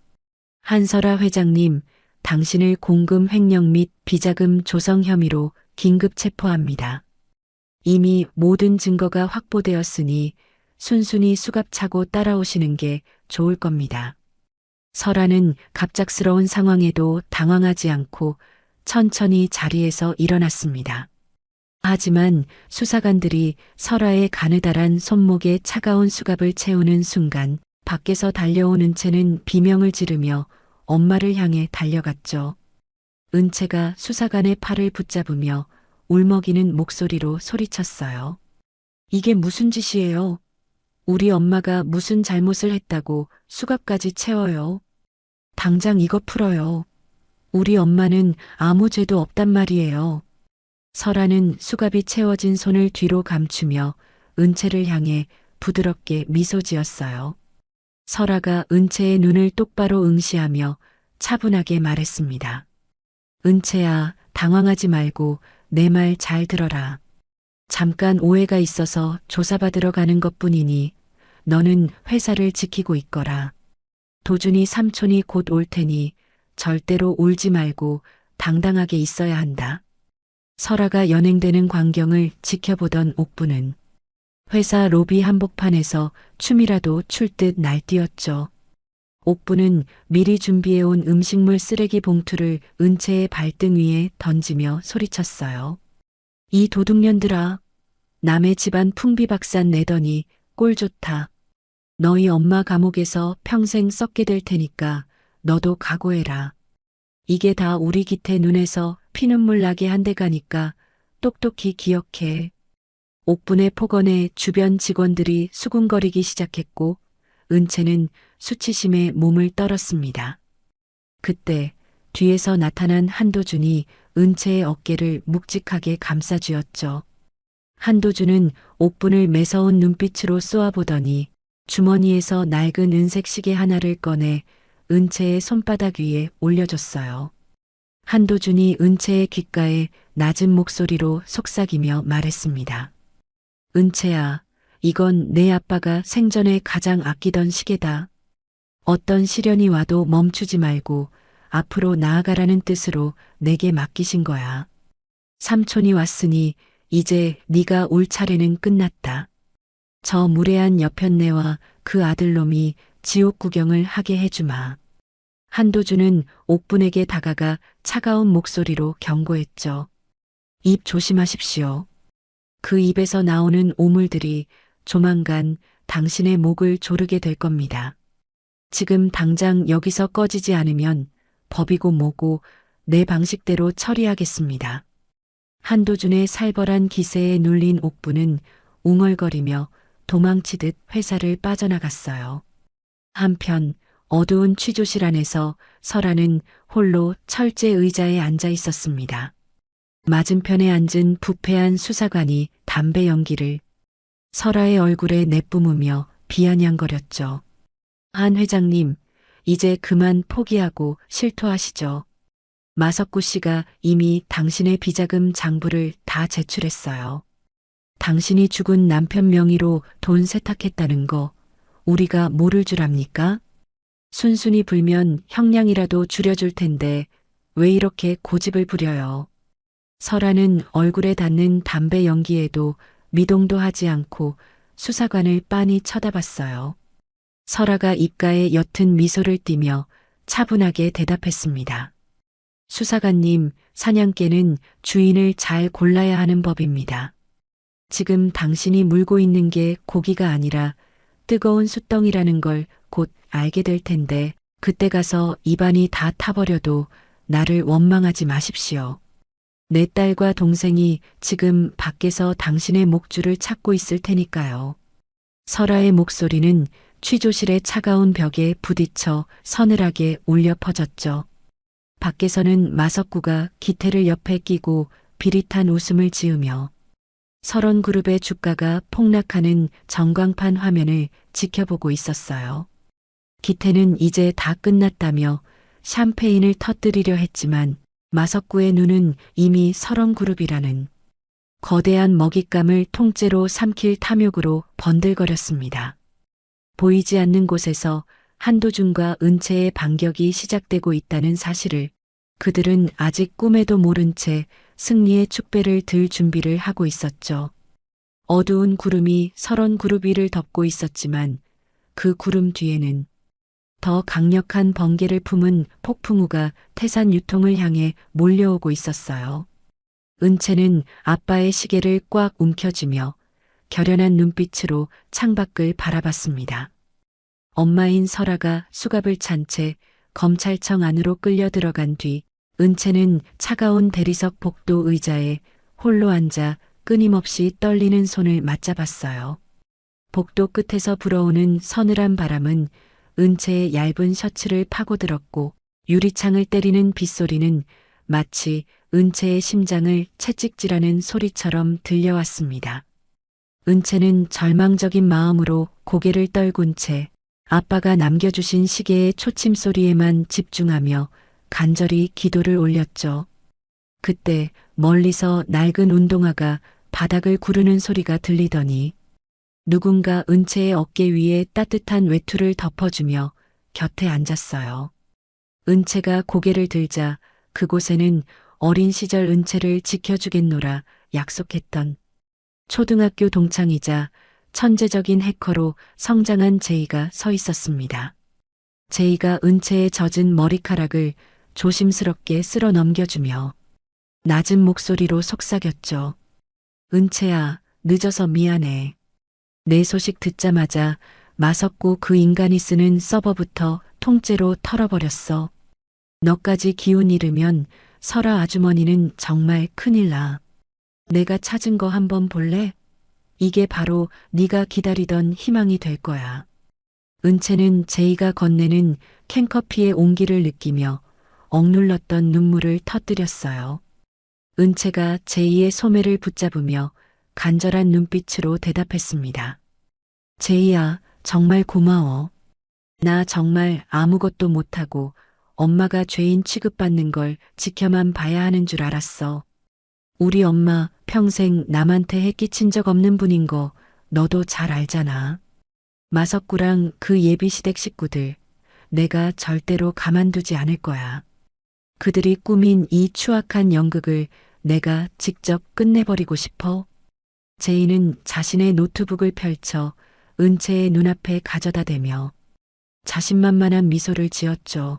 한설아 회장님, 당신을 공금 횡령 및 비자금 조성 혐의로 긴급 체포합니다. 이미 모든 증거가 확보되었으니 순순히 수갑차고 따라오시는 게 좋을 겁니다. 설아는 갑작스러운 상황에도 당황하지 않고 천천히 자리에서 일어났습니다. 하지만 수사관들이 설아의 가느다란 손목에 차가운 수갑을 채우는 순간 밖에서 달려온 은채는 비명을 지르며 엄마를 향해 달려갔죠. 은채가 수사관의 팔을 붙잡으며 울먹이는 목소리로 소리쳤어요. 이게 무슨 짓이에요? 우리 엄마가 무슨 잘못을 했다고 수갑까지 채워요? 당장 이거 풀어요. 우리 엄마는 아무 죄도 없단 말이에요. 설아는 수갑이 채워진 손을 뒤로 감추며 은채를 향해 부드럽게 미소 지었어요. 설아가 은채의 눈을 똑바로 응시하며 차분하게 말했습니다. 은채야, 당황하지 말고 내 말 잘 들어라. 잠깐 오해가 있어서 조사받으러 가는 것뿐이니 너는 회사를 지키고 있거라. 도준이 삼촌이 곧 올 테니 절대로 울지 말고 당당하게 있어야 한다. 설아가 연행되는 광경을 지켜보던 옥부는 회사 로비 한복판에서 춤이라도 출 듯 날뛰었죠. 옥부는 미리 준비해온 음식물 쓰레기 봉투를 은채의 발등 위에 던지며 소리쳤어요. 이 도둑년들아, 남의 집안 풍비박산 내더니 꼴 좋다. 너희 엄마 감옥에서 평생 썩게 될 테니까 너도 각오해라. 이게 다 우리 기태 눈에서 피눈물 나게 한 대 가니까 똑똑히 기억해. 옥분의 폭언에 주변 직원들이 수군거리기 시작했고 은채는 수치심에 몸을 떨었습니다. 그때 뒤에서 나타난 한도준이 은채의 어깨를 묵직하게 감싸쥐었죠. 한도준은 옥분을 매서운 눈빛으로 쏘아보더니 주머니에서 낡은 은색 시계 하나를 꺼내 은채의 손바닥 위에 올려줬어요. 한도준이 은채의 귓가에 낮은 목소리로 속삭이며 말했습니다. 은채야, 이건 내 아빠가 생전에 가장 아끼던 시계다. 어떤 시련이 와도 멈추지 말고 앞으로 나아가라는 뜻으로 내게 맡기신 거야. 삼촌이 왔으니 이제 네가 올 차례는 끝났다. 저 무례한 여편네와 그 아들놈이 지옥 구경을 하게 해주마. 한도준은 옥분에게 다가가 차가운 목소리로 경고했죠. 입 조심하십시오. 그 입에서 나오는 오물들이 조만간 당신의 목을 조르게 될 겁니다. 지금 당장 여기서 꺼지지 않으면 법이고 뭐고 내 방식대로 처리하겠습니다. 한도준의 살벌한 기세에 눌린 옥분은 웅얼거리며 도망치듯 회사를 빠져나갔어요. 한편 어두운 취조실 안에서 설아는 홀로 철제 의자에 앉아 있었습니다. 맞은편에 앉은 부패한 수사관이 담배 연기를 설아의 얼굴에 내뿜으며 비아냥거렸죠. 한 회장님, 이제 그만 포기하고 실토하시죠. 마석구 씨가 이미 당신의 비자금 장부를 다 제출했어요. 당신이 죽은 남편 명의로 돈 세탁했다는 거 우리가 모를 줄 압니까? 순순히 불면 형량이라도 줄여줄 텐데 왜 이렇게 고집을 부려요? 설아는 얼굴에 닿는 담배 연기에도 미동도 하지 않고 수사관을 빤히 쳐다봤어요. 설아가 입가에 옅은 미소를 띠며 차분하게 대답했습니다. 수사관님, 사냥개는 주인을 잘 골라야 하는 법입니다. 지금 당신이 물고 있는 게 고기가 아니라 뜨거운 숯덩이라는 걸 곧 알게 될 텐데 그때 가서 입안이 다 타버려도 나를 원망하지 마십시오. 내 딸과 동생이 지금 밖에서 당신의 목줄을 찾고 있을 테니까요. 설아의 목소리는 취조실의 차가운 벽에 부딪혀 서늘하게 울려 퍼졌죠. 밖에서는 마석구가 기태를 옆에 끼고 비릿한 웃음을 지으며 설원그룹의 주가가 폭락하는 전광판 화면을 지켜보고 있었어요. 기태는 이제 다 끝났다며 샴페인을 터뜨리려 했지만 마석구의 눈은 이미 설원그룹이라는 거대한 먹잇감을 통째로 삼킬 탐욕으로 번들거렸습니다. 보이지 않는 곳에서 한도준과 은채의 반격이 시작되고 있다는 사실을 그들은 아직 꿈에도 모른 채 승리의 축배를 들 준비를 하고 있었죠. 어두운 구름이 설원그룹 위를 덮고 있었지만 그 구름 뒤에는 더 강력한 번개를 품은 폭풍우가 태산 유통을 향해 몰려오고 있었어요. 은채는 아빠의 시계를 꽉 움켜쥐며 결연한 눈빛으로 창밖을 바라봤습니다. 엄마인 설아가 수갑을 찬 채 검찰청 안으로 끌려 들어간 뒤 은채는 차가운 대리석 복도 의자에 홀로 앉아 끊임없이 떨리는 손을 맞잡았어요. 복도 끝에서 불어오는 서늘한 바람은 은채의 얇은 셔츠를 파고들었고 유리창을 때리는 빗소리는 마치 은채의 심장을 채찍질하는 소리처럼 들려왔습니다. 은채는 절망적인 마음으로 고개를 떨군 채 아빠가 남겨주신 시계의 초침 소리에만 집중하며 간절히 기도를 올렸죠. 그때 멀리서 낡은 운동화가 바닥을 구르는 소리가 들리더니 누군가 은채의 어깨 위에 따뜻한 외투를 덮어주며 곁에 앉았어요. 은채가 고개를 들자 그곳에는 어린 시절 은채를 지켜주겠노라 약속했던 초등학교 동창이자 천재적인 해커로 성장한 제이가 서 있었습니다. 제이가 은채의 젖은 머리카락을 조심스럽게 쓸어 넘겨주며 낮은 목소리로 속삭였죠. 은채야, 늦어서 미안해. 내 소식 듣자마자 마석구 그 인간이 쓰는 서버부터 통째로 털어버렸어. 너까지 기운 잃으면 설아 아주머니는 정말 큰일 나. 내가 찾은 거 한번 볼래? 이게 바로 네가 기다리던 희망이 될 거야. 은채는 제이가 건네는 캔커피의 온기를 느끼며 억눌렀던 눈물을 터뜨렸어요. 은채가 제이의 소매를 붙잡으며 간절한 눈빛으로 대답했습니다. 제이야, 정말 고마워. 나 정말 아무것도 못하고 엄마가 죄인 취급받는 걸 지켜만 봐야 하는 줄 알았어. 우리 엄마 평생 남한테 해끼친 적 없는 분인 거 너도 잘 알잖아. 마석구랑 그 예비시댁 식구들, 내가 절대로 가만두지 않을 거야. 그들이 꾸민 이 추악한 연극을 내가 직접 끝내버리고 싶어. 제이는 자신의 노트북을 펼쳐 은채의 눈앞에 가져다 대며 자신만만한 미소를 지었죠.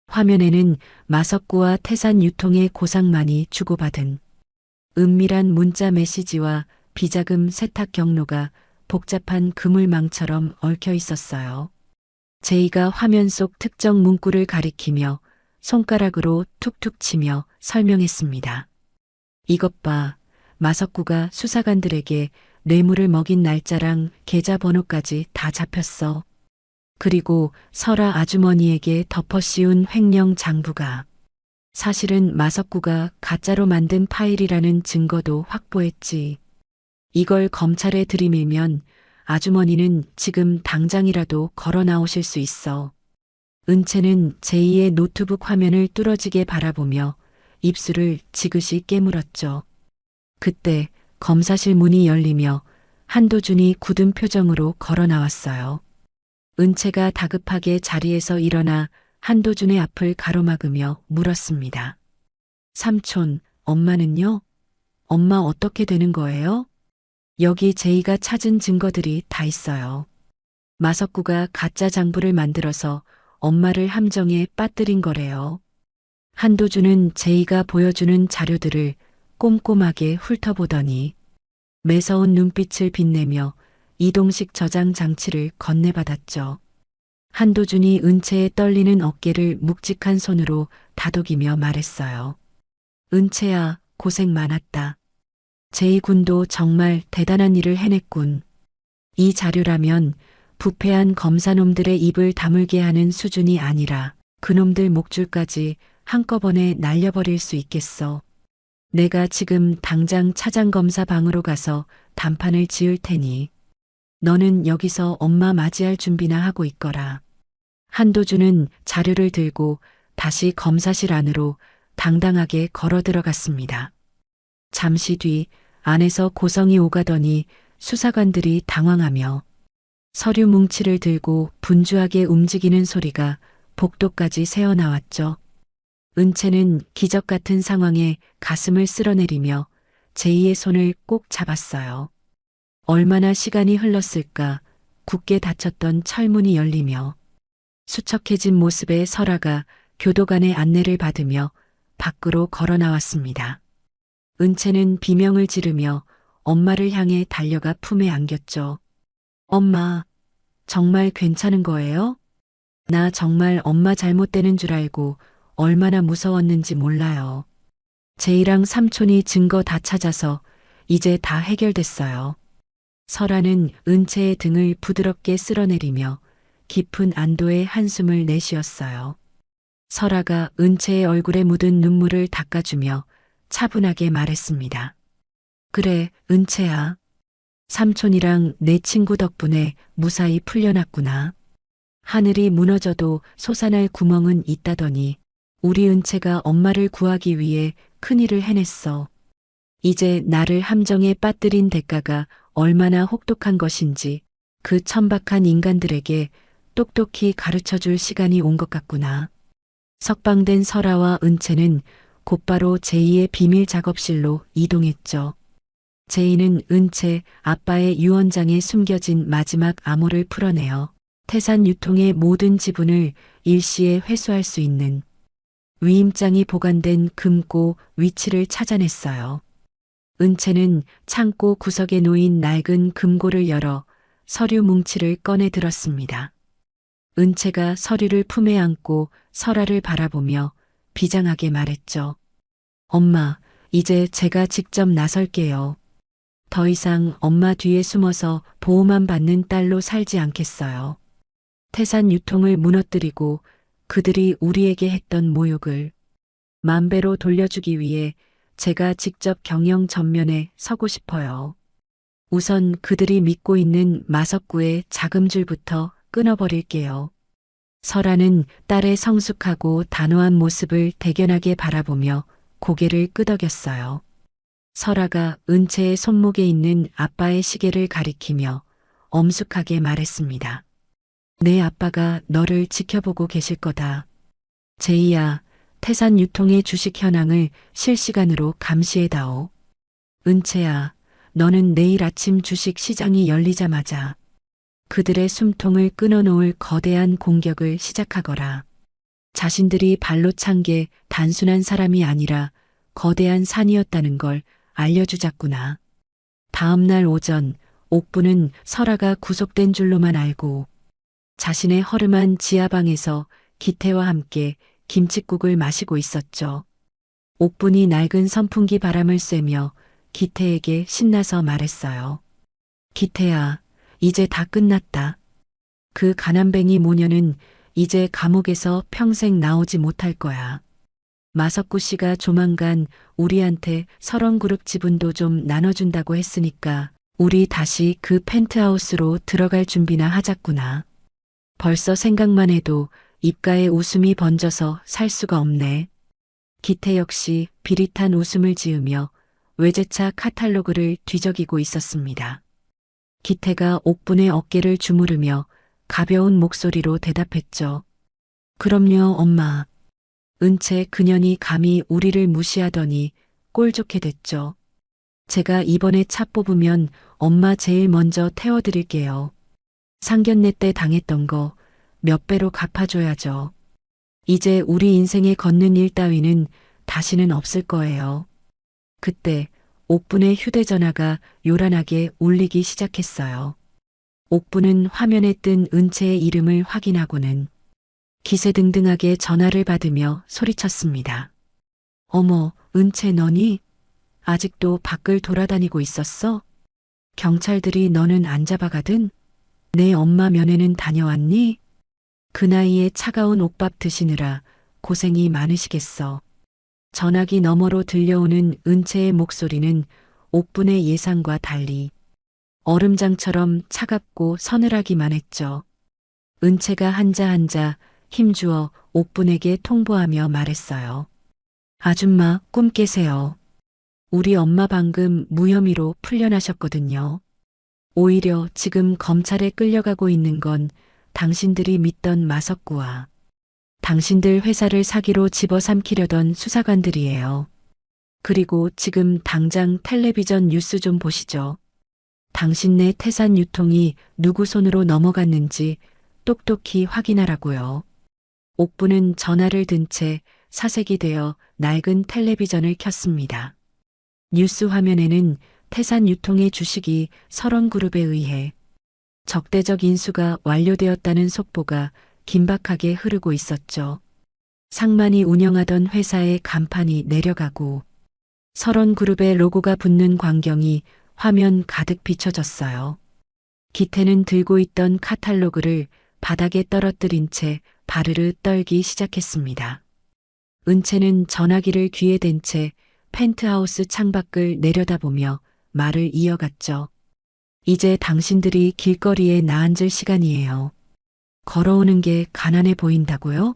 화면에는 마석구와 태산 유통의 고상만이 주고받은 은밀한 문자 메시지와 비자금 세탁 경로가 복잡한 그물망처럼 얽혀 있었어요. 제이가 화면 속 특정 문구를 가리키며 손가락으로 툭툭 치며 설명했습니다. 이것 봐, 마석구가 수사관들에게 뇌물을 먹인 날짜랑 계좌번호까지 다 잡혔어. 그리고 설아 아주머니에게 덮어씌운 횡령 장부가 사실은 마석구가 가짜로 만든 파일이라는 증거도 확보했지. 이걸 검찰에 들이밀면 아주머니는 지금 당장이라도 걸어 나오실 수 있어. 은채는 제이의 노트북 화면을 뚫어지게 바라보며 입술을 지그시 깨물었죠. 그때 검사실 문이 열리며 한도준이 굳은 표정으로 걸어 나왔어요. 은채가 다급하게 자리에서 일어나 한도준의 앞을 가로막으며 물었습니다. 삼촌, 엄마는요? 엄마 어떻게 되는 거예요? 여기 제이가 찾은 증거들이 다 있어요. 마석구가 가짜 장부를 만들어서 엄마를 함정에 빠뜨린 거래요. 한도준은 제이가 보여주는 자료들을 꼼꼼하게 훑어보더니 매서운 눈빛을 빛내며 이동식 저장 장치를 건네받았죠. 한도준이 은채의 떨리는 어깨를 묵직한 손으로 다독이며 말했어요. 은채야, 고생 많았다. 제이 군도 정말 대단한 일을 해냈군. 이 자료라면 부패한 검사놈들의 입을 다물게 하는 수준이 아니라 그놈들 목줄까지 한꺼번에 날려버릴 수 있겠어. 내가 지금 당장 차장검사 방으로 가서 단판을 지을 테니 너는 여기서 엄마 맞이할 준비나 하고 있거라. 한도준은 자료를 들고 다시 검사실 안으로 당당하게 걸어 들어갔습니다. 잠시 뒤 안에서 고성이 오가더니 수사관들이 당황하며 서류 뭉치를 들고 분주하게 움직이는 소리가 복도까지 새어나왔죠. 은채는 기적 같은 상황에 가슴을 쓸어내리며 제이의 손을 꼭 잡았어요. 얼마나 시간이 흘렀을까 굳게 닫혔던 철문이 열리며 수척해진 모습의 설아가 교도관의 안내를 받으며 밖으로 걸어 나왔습니다. 은채는 비명을 지르며 엄마를 향해 달려가 품에 안겼죠. 엄마, 정말 괜찮은 거예요? 나 정말 엄마 잘못되는 줄 알고 얼마나 무서웠는지 몰라요. 제이랑 삼촌이 증거 다 찾아서 이제 다 해결됐어요. 설아는 은채의 등을 부드럽게 쓸어내리며 깊은 안도의 한숨을 내쉬었어요. 설아가 은채의 얼굴에 묻은 눈물을 닦아주며 차분하게 말했습니다. 그래, 은채야. 삼촌이랑 내 친구 덕분에 무사히 풀려났구나. 하늘이 무너져도 솟아날 구멍은 있다더니 우리 은채가 엄마를 구하기 위해 큰일을 해냈어. 이제 나를 함정에 빠뜨린 대가가 얼마나 혹독한 것인지 그 천박한 인간들에게 똑똑히 가르쳐줄 시간이 온 것 같구나. 석방된 설아와 은채는 곧바로 제이의 비밀 작업실로 이동했죠. 제이는 은채 아빠의 유언장에 숨겨진 마지막 암호를 풀어내어 태산 유통의 모든 지분을 일시에 회수할 수 있는 위임장이 보관된 금고 위치를 찾아냈어요. 은채는 창고 구석에 놓인 낡은 금고를 열어 서류 뭉치를 꺼내 들었습니다. 은채가 서류를 품에 안고 설아를 바라보며 비장하게 말했죠. 엄마, 이제 제가 직접 나설게요. 더 이상 엄마 뒤에 숨어서 보호만 받는 딸로 살지 않겠어요. 태산 유통을 무너뜨리고 그들이 우리에게 했던 모욕을 만배로 돌려주기 위해 제가 직접 경영 전면에 서고 싶어요. 우선 그들이 믿고 있는 마석구의 자금줄부터 끊어버릴게요. 설아는 딸의 성숙하고 단호한 모습을 대견하게 바라보며 고개를 끄덕였어요. 설아가 은채의 손목에 있는 아빠의 시계를 가리키며 엄숙하게 말했습니다. 내 아빠가 너를 지켜보고 계실 거다. 제이야, 태산 유통의 주식 현황을 실시간으로 감시해다오. 은채야, 너는 내일 아침 주식 시장이 열리자마자 그들의 숨통을 끊어놓을 거대한 공격을 시작하거라. 자신들이 발로 찬 게 단순한 사람이 아니라 거대한 산이었다는 걸 알려주자꾸나. 다음 날 오전, 옥부는 설아가 구속된 줄로만 알고 자신의 허름한 지하방에서 기태와 함께 김칫국을 마시고 있었죠. 옥분이 낡은 선풍기 바람을 쐬며 기태에게 신나서 말했어요. 기태야, 이제 다 끝났다. 그 가난뱅이 모녀는 이제 감옥에서 평생 나오지 못할 거야. 마석구 씨가 조만간 우리한테 설원그룹 지분도 좀 나눠준다고 했으니까 우리 다시 그 펜트하우스로 들어갈 준비나 하자꾸나. 벌써 생각만 해도 입가에 웃음이 번져서 살 수가 없네. 기태 역시 비릿한 웃음을 지으며 외제차 카탈로그를 뒤적이고 있었습니다. 기태가 옥분의 어깨를 주무르며 가벼운 목소리로 대답했죠. 그럼요, 엄마. 은채 그년이 감히 우리를 무시하더니 꼴 좋게 됐죠. 제가 이번에 차 뽑으면 엄마 제일 먼저 태워드릴게요. 상견례 때 당했던 거 몇 배로 갚아줘야죠. 이제 우리 인생에 걷는 일 따위는 다시는 없을 거예요. 그때 옥분의 휴대전화가 요란하게 울리기 시작했어요. 옥분은 화면에 뜬 은채의 이름을 확인하고는 기세등등하게 전화를 받으며 소리쳤습니다. 어머, 은채 너니? 아직도 밖을 돌아다니고 있었어? 경찰들이 너는 안 잡아가든? 내 엄마 면회는 다녀왔니? 그 나이에 차가운 옥밥 드시느라 고생이 많으시겠어. 전화기 너머로 들려오는 은채의 목소리는 옥분의 예상과 달리 얼음장처럼 차갑고 서늘하기만 했죠. 은채가 한자 한자 힘주어 옥분에게 통보하며 말했어요. 아줌마 꿈 깨세요. 우리 엄마 방금 무혐의로 풀려나셨거든요. 오히려 지금 검찰에 끌려가고 있는 건 당신들이 믿던 마석구와 당신들 회사를 사기로 집어삼키려던 수사관들이에요. 그리고 지금 당장 텔레비전 뉴스 좀 보시죠. 당신네 태산 유통이 누구 손으로 넘어갔는지 똑똑히 확인하라고요. 옥부는 전화를 든 채 사색이 되어 낡은 텔레비전을 켰습니다. 뉴스 화면에는 태산 유통의 주식이 설원그룹에 의해 적대적 인수가 완료되었다는 속보가 긴박하게 흐르고 있었죠. 상만이 운영하던 회사의 간판이 내려가고 설원그룹의 로고가 붙는 광경이 화면 가득 비춰졌어요. 기태는 들고 있던 카탈로그를 바닥에 떨어뜨린 채 바르르 떨기 시작했습니다. 은채는 전화기를 귀에 댄 채 펜트하우스 창밖을 내려다보며 말을 이어갔죠. 이제 당신들이 길거리에 나앉을 시간이에요. 걸어오는 게 가난해 보인다고요?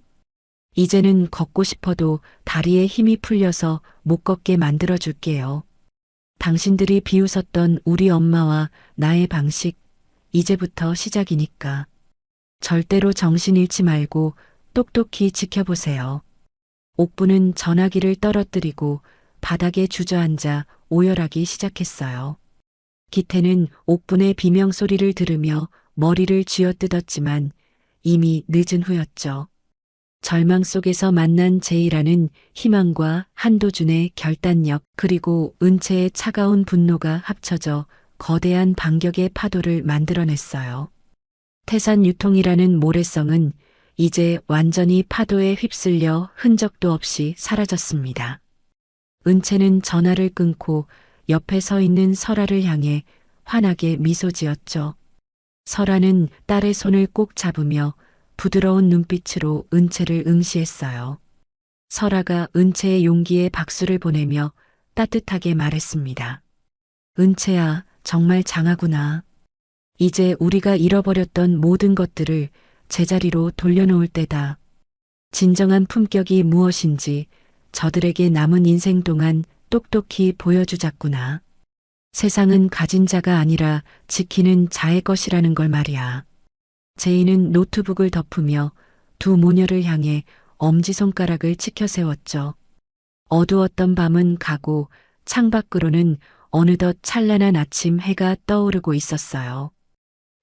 이제는 걷고 싶어도 다리에 힘이 풀려서 못 걷게 만들어 줄게요. 당신들이 비웃었던 우리 엄마와 나의 방식, 이제부터 시작이니까. 절대로 정신 잃지 말고 똑똑히 지켜보세요. 옥부는 전화기를 떨어뜨리고 바닥에 주저앉아 오열하기 시작했어요. 기태는 옥분의 비명소리를 들으며 머리를 쥐어뜯었지만 이미 늦은 후였죠. 절망 속에서 만난 제이라는 희망과 한도준의 결단력 그리고 은채의 차가운 분노가 합쳐져 거대한 반격의 파도를 만들어냈어요. 태산 유통이라는 모래성은 이제 완전히 파도에 휩쓸려 흔적도 없이 사라졌습니다. 은채는 전화를 끊고 옆에 서 있는 설아를 향해 환하게 미소 지었죠. 설아는 딸의 손을 꼭 잡으며 부드러운 눈빛으로 은채를 응시했어요. 설아가 은채의 용기에 박수를 보내며 따뜻하게 말했습니다. 은채야, 정말 장하구나. 이제 우리가 잃어버렸던 모든 것들을 제자리로 돌려놓을 때다. 진정한 품격이 무엇인지 저들에게 남은 인생 동안 똑똑히 보여주자꾸나. 세상은 가진 자가 아니라 지키는 자의 것이라는 걸 말이야. 제이는 노트북을 덮으며 두 모녀를 향해 엄지손가락을 치켜 세웠죠. 어두웠던 밤은 가고 창밖으로는 어느덧 찬란한 아침 해가 떠오르고 있었어요.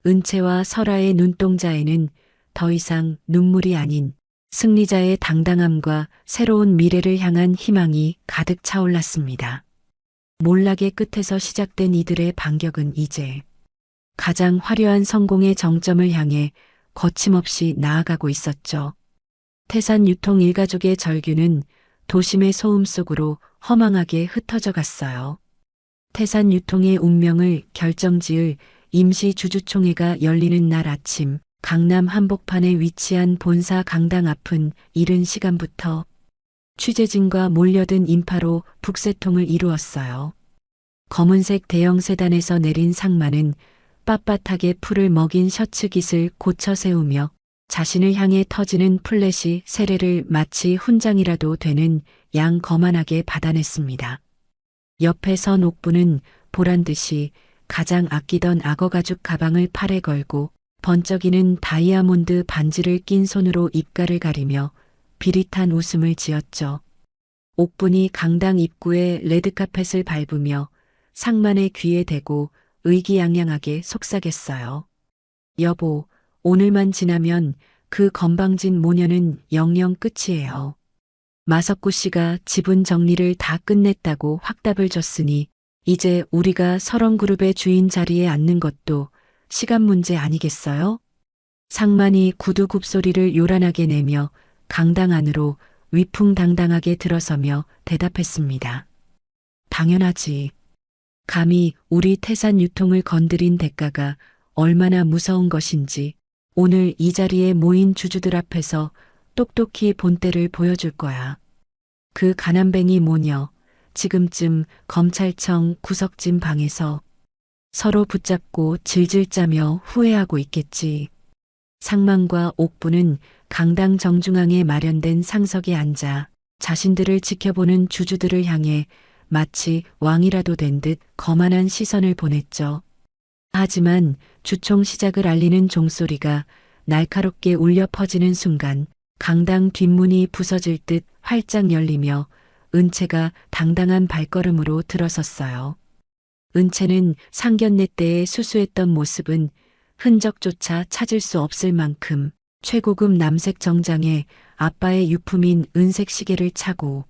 은채와 설아의 눈동자에는 더 이상 눈물이 아닌 승리자의 당당함과 새로운 미래를 향한 희망이 가득 차올랐습니다. 몰락의 끝에서 시작된 이들의 반격은 이제 가장 화려한 성공의 정점을 향해 거침없이 나아가고 있었죠. 태산 유통 일가족의 절규는 도심의 소음 속으로 허망하게 흩어져 갔어요. 태산 유통의 운명을 결정지을 임시 주주총회가 열리는 날 아침, 강남 한복판에 위치한 본사 강당 앞은 이른 시간부터 취재진과 몰려든 인파로 북새통을 이루었어요. 검은색 대형 세단에서 내린 상마는 빳빳하게 풀을 먹인 셔츠 깃을 고쳐 세우며 자신을 향해 터지는 플래시 세례를 마치 훈장이라도 되는 양 거만하게 받아냈습니다. 옆에 선 옥부는 보란듯이 가장 아끼던 악어 가죽 가방을 팔에 걸고 번쩍이는 다이아몬드 반지를 낀 손으로 입가를 가리며 비릿한 웃음을 지었죠. 옥분이 강당 입구에 레드카펫을 밟으며 상만의 귀에 대고 의기양양하게 속삭였어요. 여보, 오늘만 지나면 그 건방진 모녀는 영영 끝이에요. 마석구 씨가 지분 정리를 다 끝냈다고 확답을 줬으니 이제 우리가 설원그룹의 주인 자리에 앉는 것도 시간 문제 아니겠어요? 상만이 구두 굽소리를 요란하게 내며 강당 안으로 위풍당당하게 들어서며 대답했습니다. 당연하지. 감히 우리 태산 유통을 건드린 대가가 얼마나 무서운 것인지 오늘 이 자리에 모인 주주들 앞에서 똑똑히 본때를 보여줄 거야. 그 가난뱅이 모녀, 지금쯤 검찰청 구석진 방에서 서로 붙잡고 질질 짜며 후회하고 있겠지. 상만과 옥부는 강당 정중앙에 마련된 상석에 앉아 자신들을 지켜보는 주주들을 향해 마치 왕이라도 된 듯 거만한 시선을 보냈죠. 하지만 주총 시작을 알리는 종소리가 날카롭게 울려 퍼지는 순간 강당 뒷문이 부서질 듯 활짝 열리며 은채가 당당한 발걸음으로 들어섰어요. 은채는 상견례 때의 수수했던 모습은 흔적조차 찾을 수 없을 만큼 최고급 남색 정장에 아빠의 유품인 은색 시계를 차고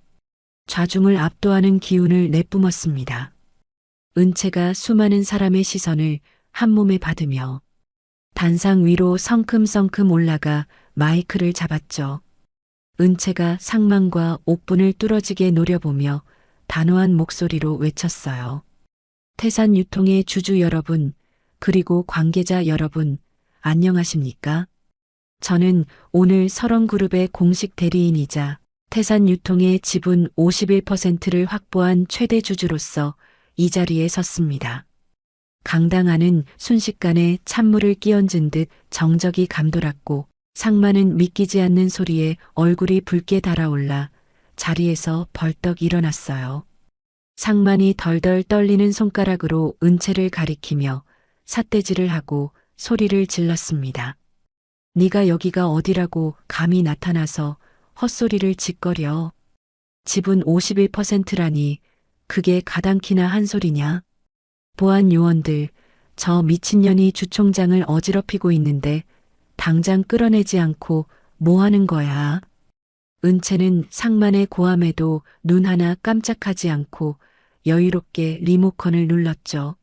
좌중을 압도하는 기운을 내뿜었습니다. 은채가 수많은 사람의 시선을 한 몸에 받으며 단상 위로 성큼성큼 올라가 마이크를 잡았죠. 은채가 상만과 옥분을 뚫어지게 노려보며 단호한 목소리로 외쳤어요. 태산 유통의 주주 여러분, 그리고 관계자 여러분, 안녕하십니까? 저는 오늘 설원그룹의 공식 대리인이자 태산 유통의 지분 51%를 확보한 최대 주주로서 이 자리에 섰습니다. 강당 안은 순식간에 찬물을 끼얹은 듯 정적이 감돌았고 상만은 믿기지 않는 소리에 얼굴이 붉게 달아올라 자리에서 벌떡 일어났어요. 상만이 덜덜 떨리는 손가락으로 은채를 가리키며 삿대질을 하고 소리를 질렀습니다. 네가 여기가 어디라고 감히 나타나서 헛소리를 짓거려. 지분 51%라니 그게 가당키나 한 소리냐. 보안 요원들, 저 미친년이 주총장을 어지럽히고 있는데 당장 끌어내지 않고 뭐 하는 거야. 은채는 상만의 고함에도 눈 하나 깜짝하지 않고 여유롭게 리모컨을 눌렀죠.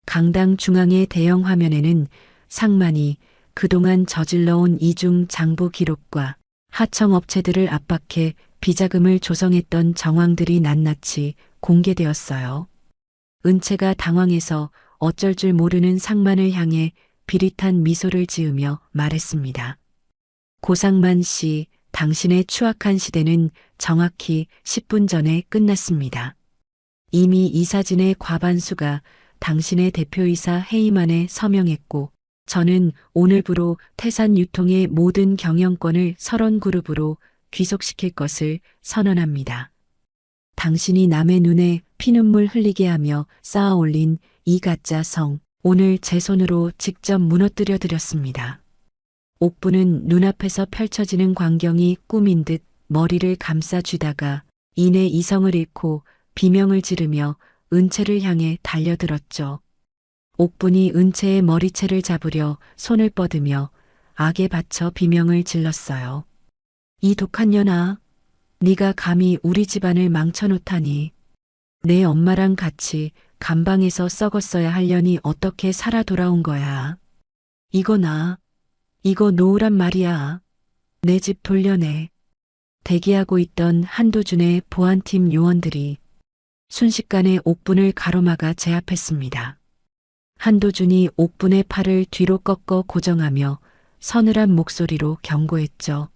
강당 중앙의 대형 화면에는 상만이 그동안 저질러온 이중 장부 기록과 하청업체들을 압박해 비자금을 조성했던 정황들이 낱낱이 공개되었어요. 은채가 당황해서 어쩔 줄 모르는 상만을 향해 비릿한 미소를 지으며 말했습니다. 고상만 씨, 당신의 추악한 시대는 정확히 10분 전에 끝났습니다. 이미 이 사진의 과반수가 당신의 대표이사 해임안에 서명했고, 저는 오늘부로 태산유통의 모든 경영권을 설원그룹으로 귀속시킬 것을 선언합니다. 당신이 남의 눈에 피눈물 흘리게 하며 쌓아올린 이 가짜 성, 오늘 제 손으로 직접 무너뜨려 드렸습니다. 옥부는 눈앞에서 펼쳐지는 광경이 꿈인 듯 머리를 감싸 쥐다가 이내 이성을 잃고 비명을 지르며 은채를 향해 달려들었죠. 옥분이 은채의 머리채를 잡으려 손을 뻗으며 악에 받쳐 비명을 질렀어요. 이 독한 년아, 네가 감히 우리 집안을 망쳐놓다니. 내 엄마랑 같이 감방에서 썩었어야 할 년이 어떻게 살아 돌아온 거야. 이거 놓으란 말이야. 내 집 돌려내. 대기하고 있던 한도준의 보안팀 요원들이 순식간에 옥분을 가로막아 제압했습니다. 한도준이 옥분의 팔을 뒤로 꺾어 고정하며 서늘한 목소리로 경고했죠.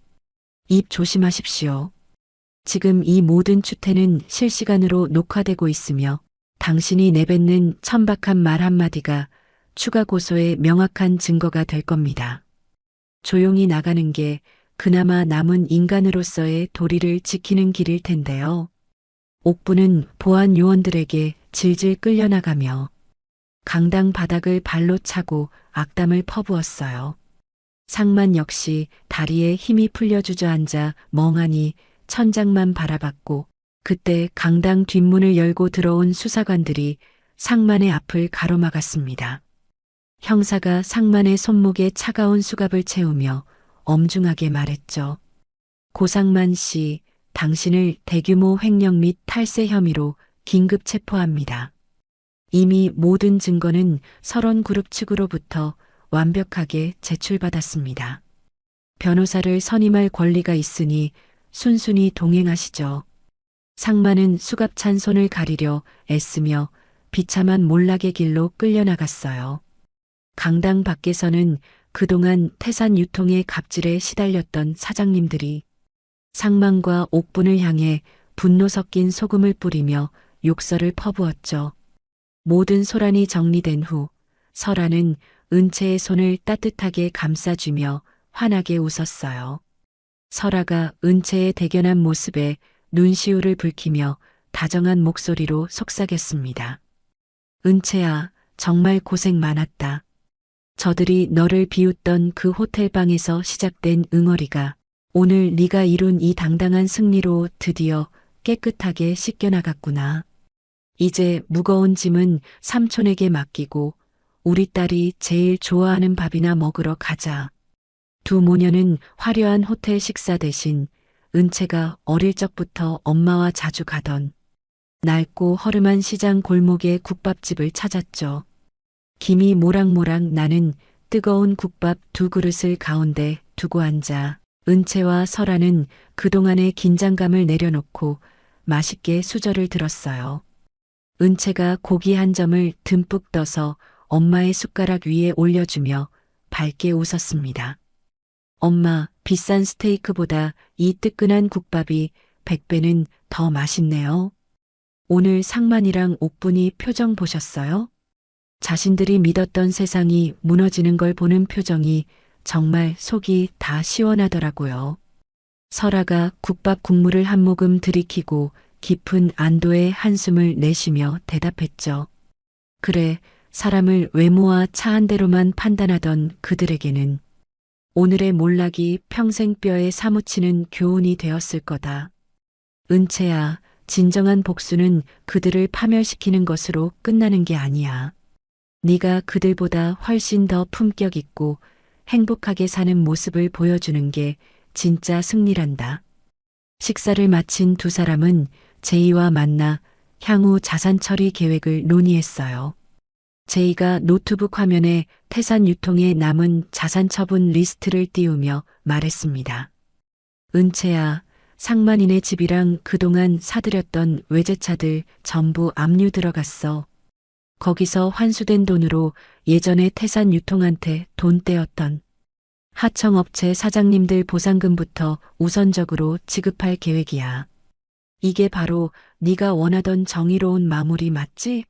입 조심하십시오. 지금 이 모든 추태는 실시간으로 녹화되고 있으며 당신이 내뱉는 천박한 말 한마디가 추가 고소의 명확한 증거가 될 겁니다. 조용히 나가는 게 그나마 남은 인간으로서의 도리를 지키는 길일 텐데요. 옥부는 보안 요원들에게 질질 끌려나가며 강당 바닥을 발로 차고 악담을 퍼부었어요. 상만 역시 다리에 힘이 풀려 주저앉아 멍하니 천장만 바라봤고, 그때 강당 뒷문을 열고 들어온 수사관들이 상만의 앞을 가로막았습니다. 형사가 상만의 손목에 차가운 수갑을 채우며 엄중하게 말했죠. 고상만 씨, 당신을 대규모 횡령 및 탈세 혐의로 긴급 체포합니다. 이미 모든 증거는 설원그룹 측으로부터 완벽하게 제출받았습니다. 변호사를 선임할 권리가 있으니 순순히 동행하시죠. 상만은 수갑찬 손을 가리려 애쓰며 비참한 몰락의 길로 끌려나갔어요. 강당 밖에서는 그동안 태산유통의 갑질에 시달렸던 사장님들이 상만과 옥분을 향해 분노 섞인 소금을 뿌리며 욕설을 퍼부었죠. 모든 소란이 정리된 후 설아는 은채의 손을 따뜻하게 감싸주며 환하게 웃었어요. 설아가 은채의 대견한 모습에 눈시울을 붉히며 다정한 목소리로 속삭였습니다. 은채야, 정말 고생 많았다. 저들이 너를 비웃던 그 호텔방에서 시작된 응어리가 오늘 네가 이룬 이 당당한 승리로 드디어 깨끗하게 씻겨나갔구나. 이제 무거운 짐은 삼촌에게 맡기고 우리 딸이 제일 좋아하는 밥이나 먹으러 가자. 두 모녀는 화려한 호텔 식사 대신 은채가 어릴 적부터 엄마와 자주 가던 낡고 허름한 시장 골목의 국밥집을 찾았죠. 김이 모락모락 나는 뜨거운 국밥 두 그릇을 가운데 두고 앉아 은채와 설아는 그동안의 긴장감을 내려놓고 맛있게 수저를 들었어요. 은채가 고기 한 점을 듬뿍 떠서 엄마의 숟가락 위에 올려주며 밝게 웃었습니다. 엄마, 비싼 스테이크보다 이 뜨끈한 국밥이 100배는 더 맛있네요. 오늘 상만이랑 옥분이 표정 보셨어요? 자신들이 믿었던 세상이 무너지는 걸 보는 표정이 정말 속이 다 시원하더라고요. 설아가 국밥 국물을 한 모금 들이키고 깊은 안도의 한숨을 내쉬며 대답했죠. 그래, 사람을 외모와 차 한 대로만 판단하던 그들에게는 오늘의 몰락이 평생 뼈에 사무치는 교훈이 되었을 거다. 은채야, 진정한 복수는 그들을 파멸시키는 것으로 끝나는 게 아니야. 네가 그들보다 훨씬 더 품격 있고 행복하게 사는 모습을 보여주는 게 진짜 승리란다. 식사를 마친 두 사람은 제이와 만나 향후 자산 처리 계획을 논의했어요. 제이가 노트북 화면에 태산 유통에 남은 자산 처분 리스트를 띄우며 말했습니다. 은채야, 상만이네 집이랑 그동안 사들였던 외제차들 전부 압류 들어갔어. 거기서 환수된 돈으로 예전에 태산 유통한테 돈 떼었던 하청업체 사장님들 보상금부터 우선적으로 지급할 계획이야. 이게 바로 네가 원하던 정의로운 마무리 맞지?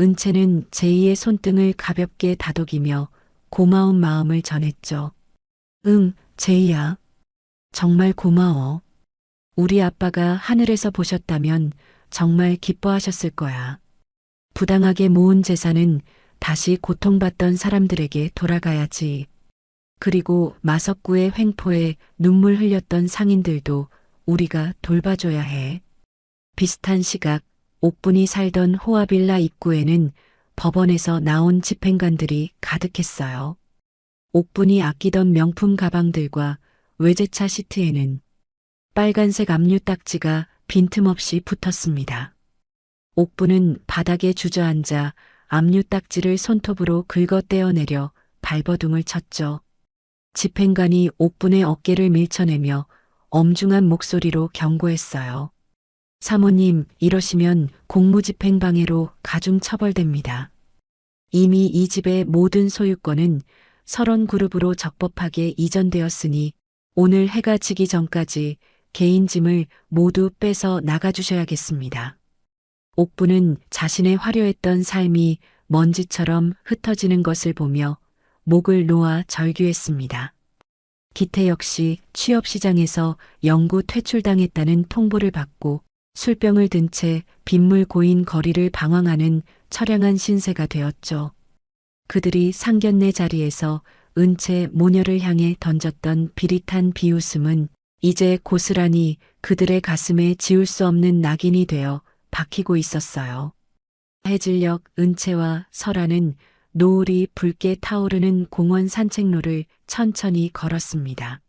은채는 제이의 손등을 가볍게 다독이며 고마운 마음을 전했죠. 응, 제이야. 정말 고마워. 우리 아빠가 하늘에서 보셨다면 정말 기뻐하셨을 거야. 부당하게 모은 재산은 다시 고통받던 사람들에게 돌아가야지. 그리고 마석구의 횡포에 눈물 흘렸던 상인들도 우리가 돌봐줘야 해. 비슷한 시각 옥분이 살던 호화빌라 입구에는 법원에서 나온 집행관들이 가득했어요. 옥분이 아끼던 명품 가방들과 외제차 시트에는 빨간색 압류 딱지가 빈틈없이 붙었습니다. 옥분은 바닥에 주저앉아 압류 딱지를 손톱으로 긁어 떼어내려 발버둥을 쳤죠. 집행관이 옥분의 어깨를 밀쳐내며 엄중한 목소리로 경고했어요. 사모님, 이러시면 공무집행방해로 가중 처벌됩니다. 이미 이 집의 모든 소유권은 설원그룹으로 적법하게 이전되었으니 오늘 해가 지기 전까지 개인 짐을 모두 빼서 나가주셔야겠습니다. 옥부는 자신의 화려했던 삶이 먼지처럼 흩어지는 것을 보며 목을 놓아 절규했습니다. 기태 역시 취업시장에서 영구 퇴출당했다는 통보를 받고 술병을 든 채 빗물 고인 거리를 방황하는 처량한 신세가 되었죠. 그들이 상견례 자리에서 은채 모녀를 향해 던졌던 비릿한 비웃음은 이제 고스란히 그들의 가슴에 지울 수 없는 낙인이 되어 박히고 있었어요. 해질녘 은채와 설아는 노을이 붉게 타오르는 공원 산책로를 천천히 걸었습니다.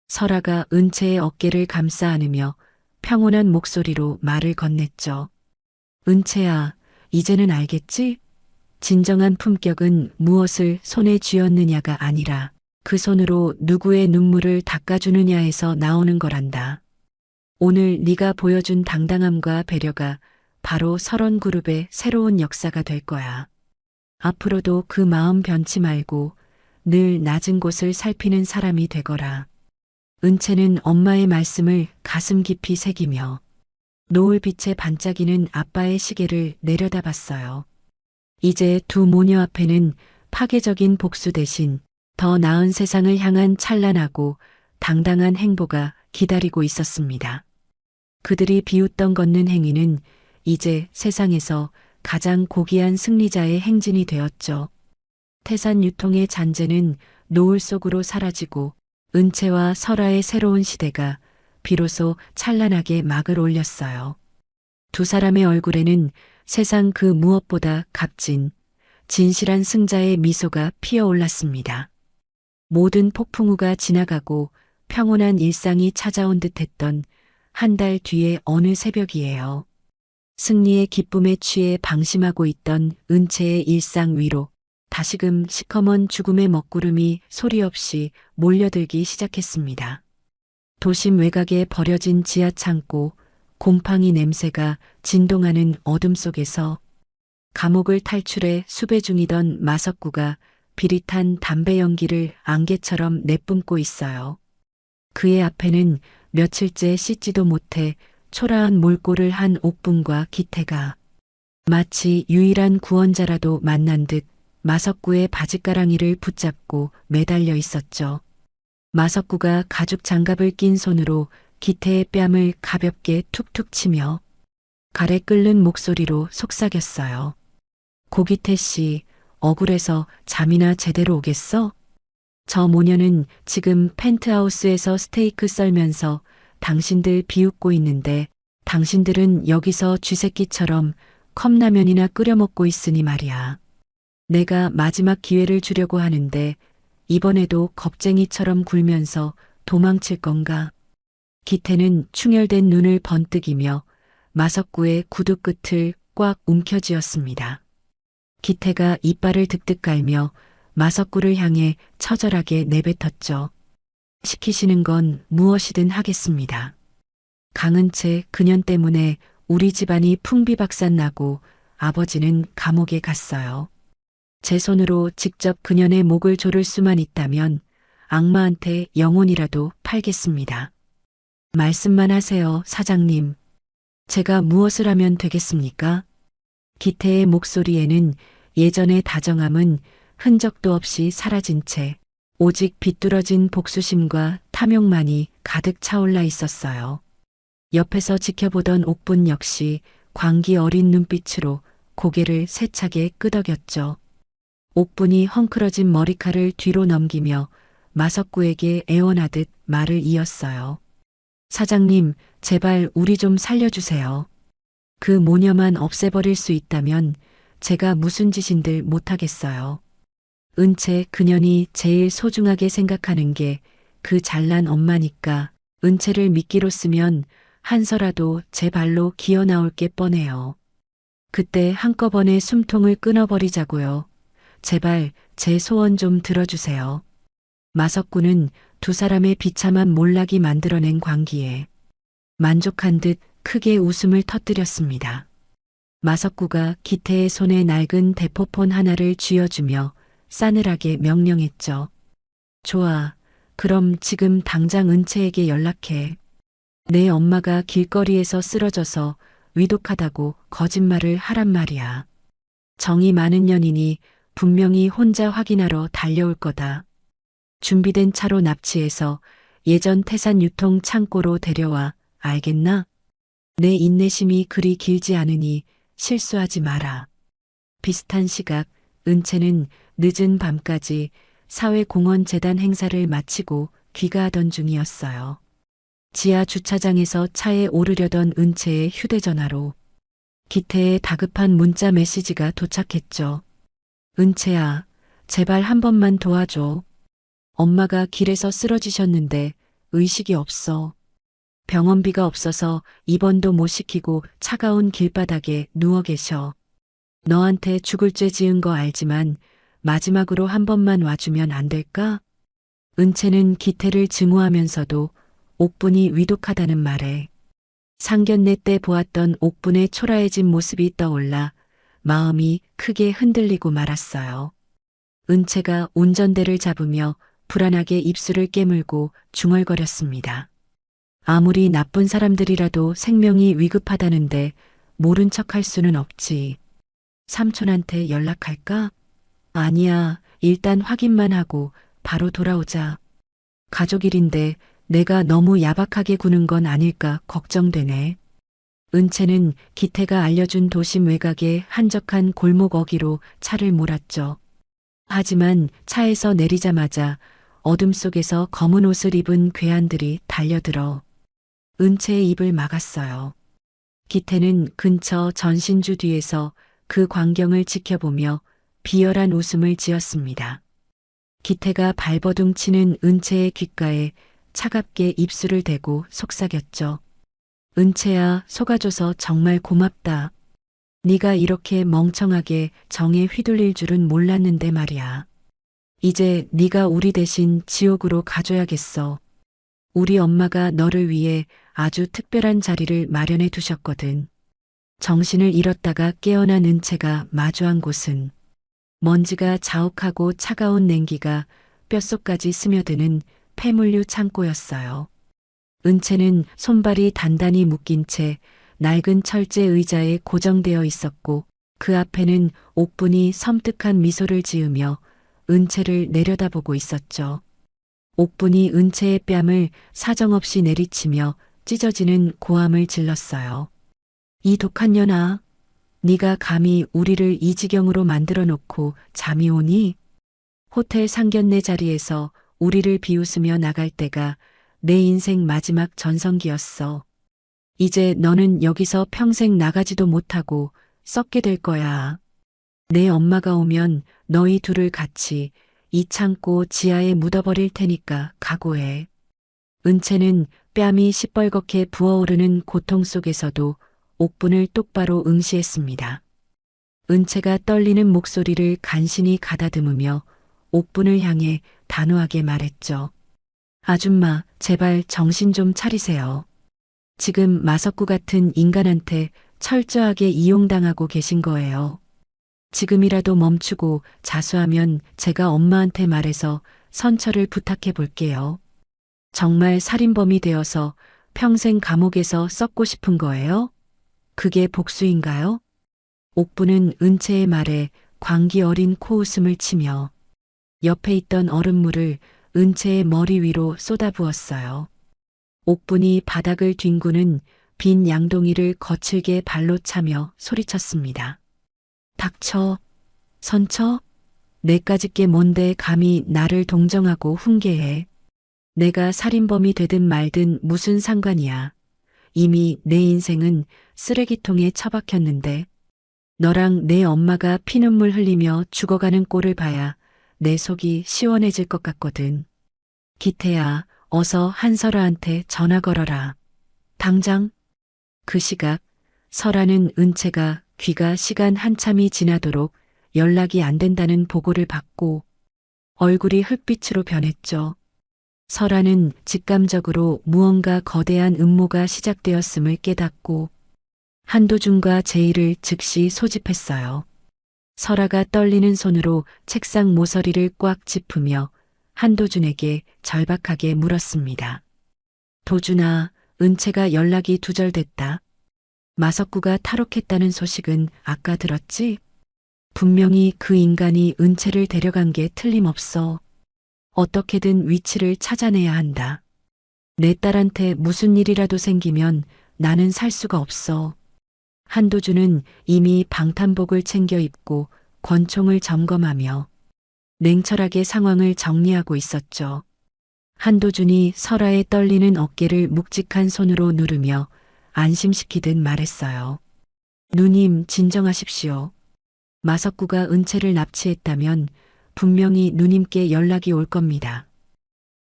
설아가 은채의 어깨를 감싸 안으며 평온한 목소리로 말을 건넸죠. 은채야, 이제는 알겠지? 진정한 품격은 무엇을 손에 쥐었느냐가 아니라 그 손으로 누구의 눈물을 닦아주느냐에서 나오는 거란다. 오늘 네가 보여준 당당함과 배려가 바로 설원그룹의 새로운 역사가 될 거야. 앞으로도 그 마음 변치 말고 늘 낮은 곳을 살피는 사람이 되거라. 은채는 엄마의 말씀을 가슴 깊이 새기며 노을빛에 반짝이는 아빠의 시계를 내려다봤어요. 이제 두 모녀 앞에는 파괴적인 복수 대신 더 나은 세상을 향한 찬란하고 당당한 행보가 기다리고 있었습니다. 그들이 비웃던 걷는 행위는 이제 세상에서 가장 고귀한 승리자의 행진이 되었죠. 태산 유통의 잔재는 노을 속으로 사라지고 은채와 설아의 새로운 시대가 비로소 찬란하게 막을 올렸어요. 두 사람의 얼굴에는 세상 그 무엇보다 값진 진실한 승자의 미소가 피어올랐습니다. 모든 폭풍우가 지나가고 평온한 일상이 찾아온 듯했던 한 달 뒤의 어느 새벽이에요. 승리의 기쁨에 취해 방심하고 있던 은채의 일상 위로 다시금 시커먼 죽음의 먹구름이 소리 없이 몰려들기 시작했습니다. 도심 외곽에 버려진 지하 창고, 곰팡이 냄새가 진동하는 어둠 속에서 감옥을 탈출해 수배 중이던 마석구가 비릿한 담배 연기를 안개처럼 내뿜고 있어요. 그의 앞에는 며칠째 씻지도 못해 초라한 몰골을 한 옥분과 기태가 마치 유일한 구원자라도 만난 듯 마석구의 바짓가랑이를 붙잡고 매달려 있었죠. 마석구가 가죽 장갑을 낀 손으로 기태의 뺨을 가볍게 툭툭 치며 가래 끓는 목소리로 속삭였어요. 고기태 씨, 억울해서 잠이나 제대로 오겠어? 저 모녀는 지금 펜트하우스에서 스테이크 썰면서 당신들 비웃고 있는데 당신들은 여기서 쥐새끼처럼 컵라면이나 끓여 먹고 있으니 말이야. 내가 마지막 기회를 주려고 하는데 이번에도 겁쟁이처럼 굴면서 도망칠 건가? 기태는 충혈된 눈을 번뜩이며 마석구의 구두 끝을 꽉 움켜쥐었습니다. 기태가 이빨을 득득 깔며 마석구를 향해 처절하게 내뱉었죠. 시키시는 건 무엇이든 하겠습니다. 강은채 그년 때문에 우리 집안이 풍비박산나고 아버지는 감옥에 갔어요. 제 손으로 직접 그년의 목을 조를 수만 있다면 악마한테 영혼이라도 팔겠습니다. 말씀만 하세요, 사장님. 제가 무엇을 하면 되겠습니까? 기태의 목소리에는 예전의 다정함은 흔적도 없이 사라진 채 오직 비뚤어진 복수심과 탐욕만이 가득 차올라 있었어요. 옆에서 지켜보던 옥분 역시 광기 어린 눈빛으로 고개를 세차게 끄덕였죠. 옥분이 헝클어진 머리칼을 뒤로 넘기며 마석구에게 애원하듯 말을 이었어요. 사장님, 제발 우리 좀 살려주세요. 그 모녀만 없애버릴 수 있다면 제가 무슨 짓인들 못하겠어요. 은채 그년이 제일 소중하게 생각하는 게 그 잘난 엄마니까 은채를 미끼로 쓰면 한서라도 제 발로 기어 나올 게 뻔해요. 그때 한꺼번에 숨통을 끊어버리자고요. 제발 제 소원 좀 들어주세요. 마석구는 두 사람의 비참한 몰락이 만들어낸 광기에 만족한 듯 크게 웃음을 터뜨렸습니다. 마석구가 기태의 손에 낡은 대포폰 하나를 쥐어주며 싸늘하게 명령했죠. 좋아. 그럼 지금 당장 은채에게 연락해. 내 엄마가 길거리에서 쓰러져서 위독하다고 거짓말을 하란 말이야. 정이 많은 년이니 분명히 혼자 확인하러 달려올 거다. 준비된 차로 납치해서 예전 태산 유통 창고로 데려와. 알겠나? 내 인내심이 그리 길지 않으니 실수하지 마라. 비슷한 시각 은채는 늦은 밤까지 사회공헌재단 행사를 마치고 귀가하던 중이었어요. 지하 주차장에서 차에 오르려던 은채의 휴대전화로 기태의 다급한 문자 메시지가 도착했죠. 은채야, 제발 한 번만 도와줘. 엄마가 길에서 쓰러지셨는데 의식이 없어. 병원비가 없어서 입원도 못 시키고 차가운 길바닥에 누워 계셔. 너한테 죽을 죄 지은 거 알지만 마지막으로 한 번만 와주면 안 될까? 은채는 기태를 증오하면서도 옥분이 위독하다는 말에 상견례 때 보았던 옥분의 초라해진 모습이 떠올라 마음이 크게 흔들리고 말았어요. 은채가 운전대를 잡으며 불안하게 입술을 깨물고 중얼거렸습니다. 아무리 나쁜 사람들이라도 생명이 위급하다는데 모른 척할 수는 없지. 삼촌한테 연락할까? 아니야, 일단 확인만 하고 바로 돌아오자. 가족 일인데 내가 너무 야박하게 구는 건 아닐까 걱정되네. 은채는 기태가 알려준 도심 외곽의 한적한 골목 어귀로 차를 몰았죠. 하지만 차에서 내리자마자 어둠 속에서 검은 옷을 입은 괴한들이 달려들어 은채의 입을 막았어요. 기태는 근처 전신주 뒤에서 그 광경을 지켜보며 비열한 웃음을 지었습니다. 기태가 발버둥 치는 은채의 귓가에 차갑게 입술을 대고 속삭였죠. 은채야, 속아줘서 정말 고맙다. 네가 이렇게 멍청하게 정에 휘둘릴 줄은 몰랐는데 말이야. 이제 네가 우리 대신 지옥으로 가줘야겠어. 우리 엄마가 너를 위해 아주 특별한 자리를 마련해 두셨거든. 정신을 잃었다가 깨어난 은채가 마주한 곳은 먼지가 자욱하고 차가운 냉기가 뼛속까지 스며드는 폐물류 창고였어요. 은채는 손발이 단단히 묶인 채 낡은 철제 의자에 고정되어 있었고 그 앞에는 옥분이 섬뜩한 미소를 지으며 은채를 내려다보고 있었죠. 옥분이 은채의 뺨을 사정없이 내리치며 찢어지는 고함을 질렀어요. 이 독한 년아, 네가 감히 우리를 이 지경으로 만들어 놓고 잠이 오니? 호텔 상견례 자리에서 우리를 비웃으며 나갈 때가 내 인생 마지막 전성기였어. 이제 너는 여기서 평생 나가지도 못하고 썩게 될 거야. 내 엄마가 오면 너희 둘을 같이 이 창고 지하에 묻어버릴 테니까 각오해. 은채는 뺨이 시뻘겋게 부어오르는 고통 속에서도 옥분을 똑바로 응시했습니다. 은채가 떨리는 목소리를 간신히 가다듬으며 옥분을 향해 단호하게 말했죠. 아줌마, 제발 정신 좀 차리세요. 지금 마석구 같은 인간한테 철저하게 이용당하고 계신 거예요. 지금이라도 멈추고 자수하면 제가 엄마한테 말해서 선처를 부탁해 볼게요. 정말 살인범이 되어서 평생 감옥에서 썩고 싶은 거예요? 그게 복수인가요? 옥부는 은채의 말에 광기 어린 코웃음을 치며 옆에 있던 얼음물을 은채의 머리 위로 쏟아부었어요. 옥분이 바닥을 뒹구는 빈 양동이를 거칠게 발로 차며 소리쳤습니다. 닥쳐, 선처? 내까짓 게 뭔데 감히 나를 동정하고 훈계해. 내가 살인범이 되든 말든 무슨 상관이야. 이미 내 인생은 쓰레기통에 처박혔는데 너랑 내 엄마가 피눈물 흘리며 죽어가는 꼴을 봐야 내 속이 시원해질 것 같거든. 기태야, 어서 한설아한테 전화 걸어라. 당장. 그 시각 설아는 은채가 귀가 시간 한참이 지나도록 연락이 안 된다는 보고를 받고 얼굴이 흙빛으로 변했죠. 설아는 직감적으로 무언가 거대한 음모가 시작되었음을 깨닫고 한도준과 제의를 즉시 소집했어요. 설아가 떨리는 손으로 책상 모서리를 꽉 짚으며 한도준에게 절박하게 물었습니다. 도준아, 은채가 연락이 두절됐다. 마석구가 탈옥했다는 소식은 아까 들었지? 분명히 그 인간이 은채를 데려간 게 틀림없어. 어떻게든 위치를 찾아내야 한다. 내 딸한테 무슨 일이라도 생기면 나는 살 수가 없어. 한도준은 이미 방탄복을 챙겨 입고 권총을 점검하며 냉철하게 상황을 정리하고 있었죠. 한도준이 설아의 떨리는 어깨를 묵직한 손으로 누르며 안심시키듯 말했어요. 누님, 진정하십시오. 마석구가 은채를 납치했다면 분명히 누님께 연락이 올 겁니다.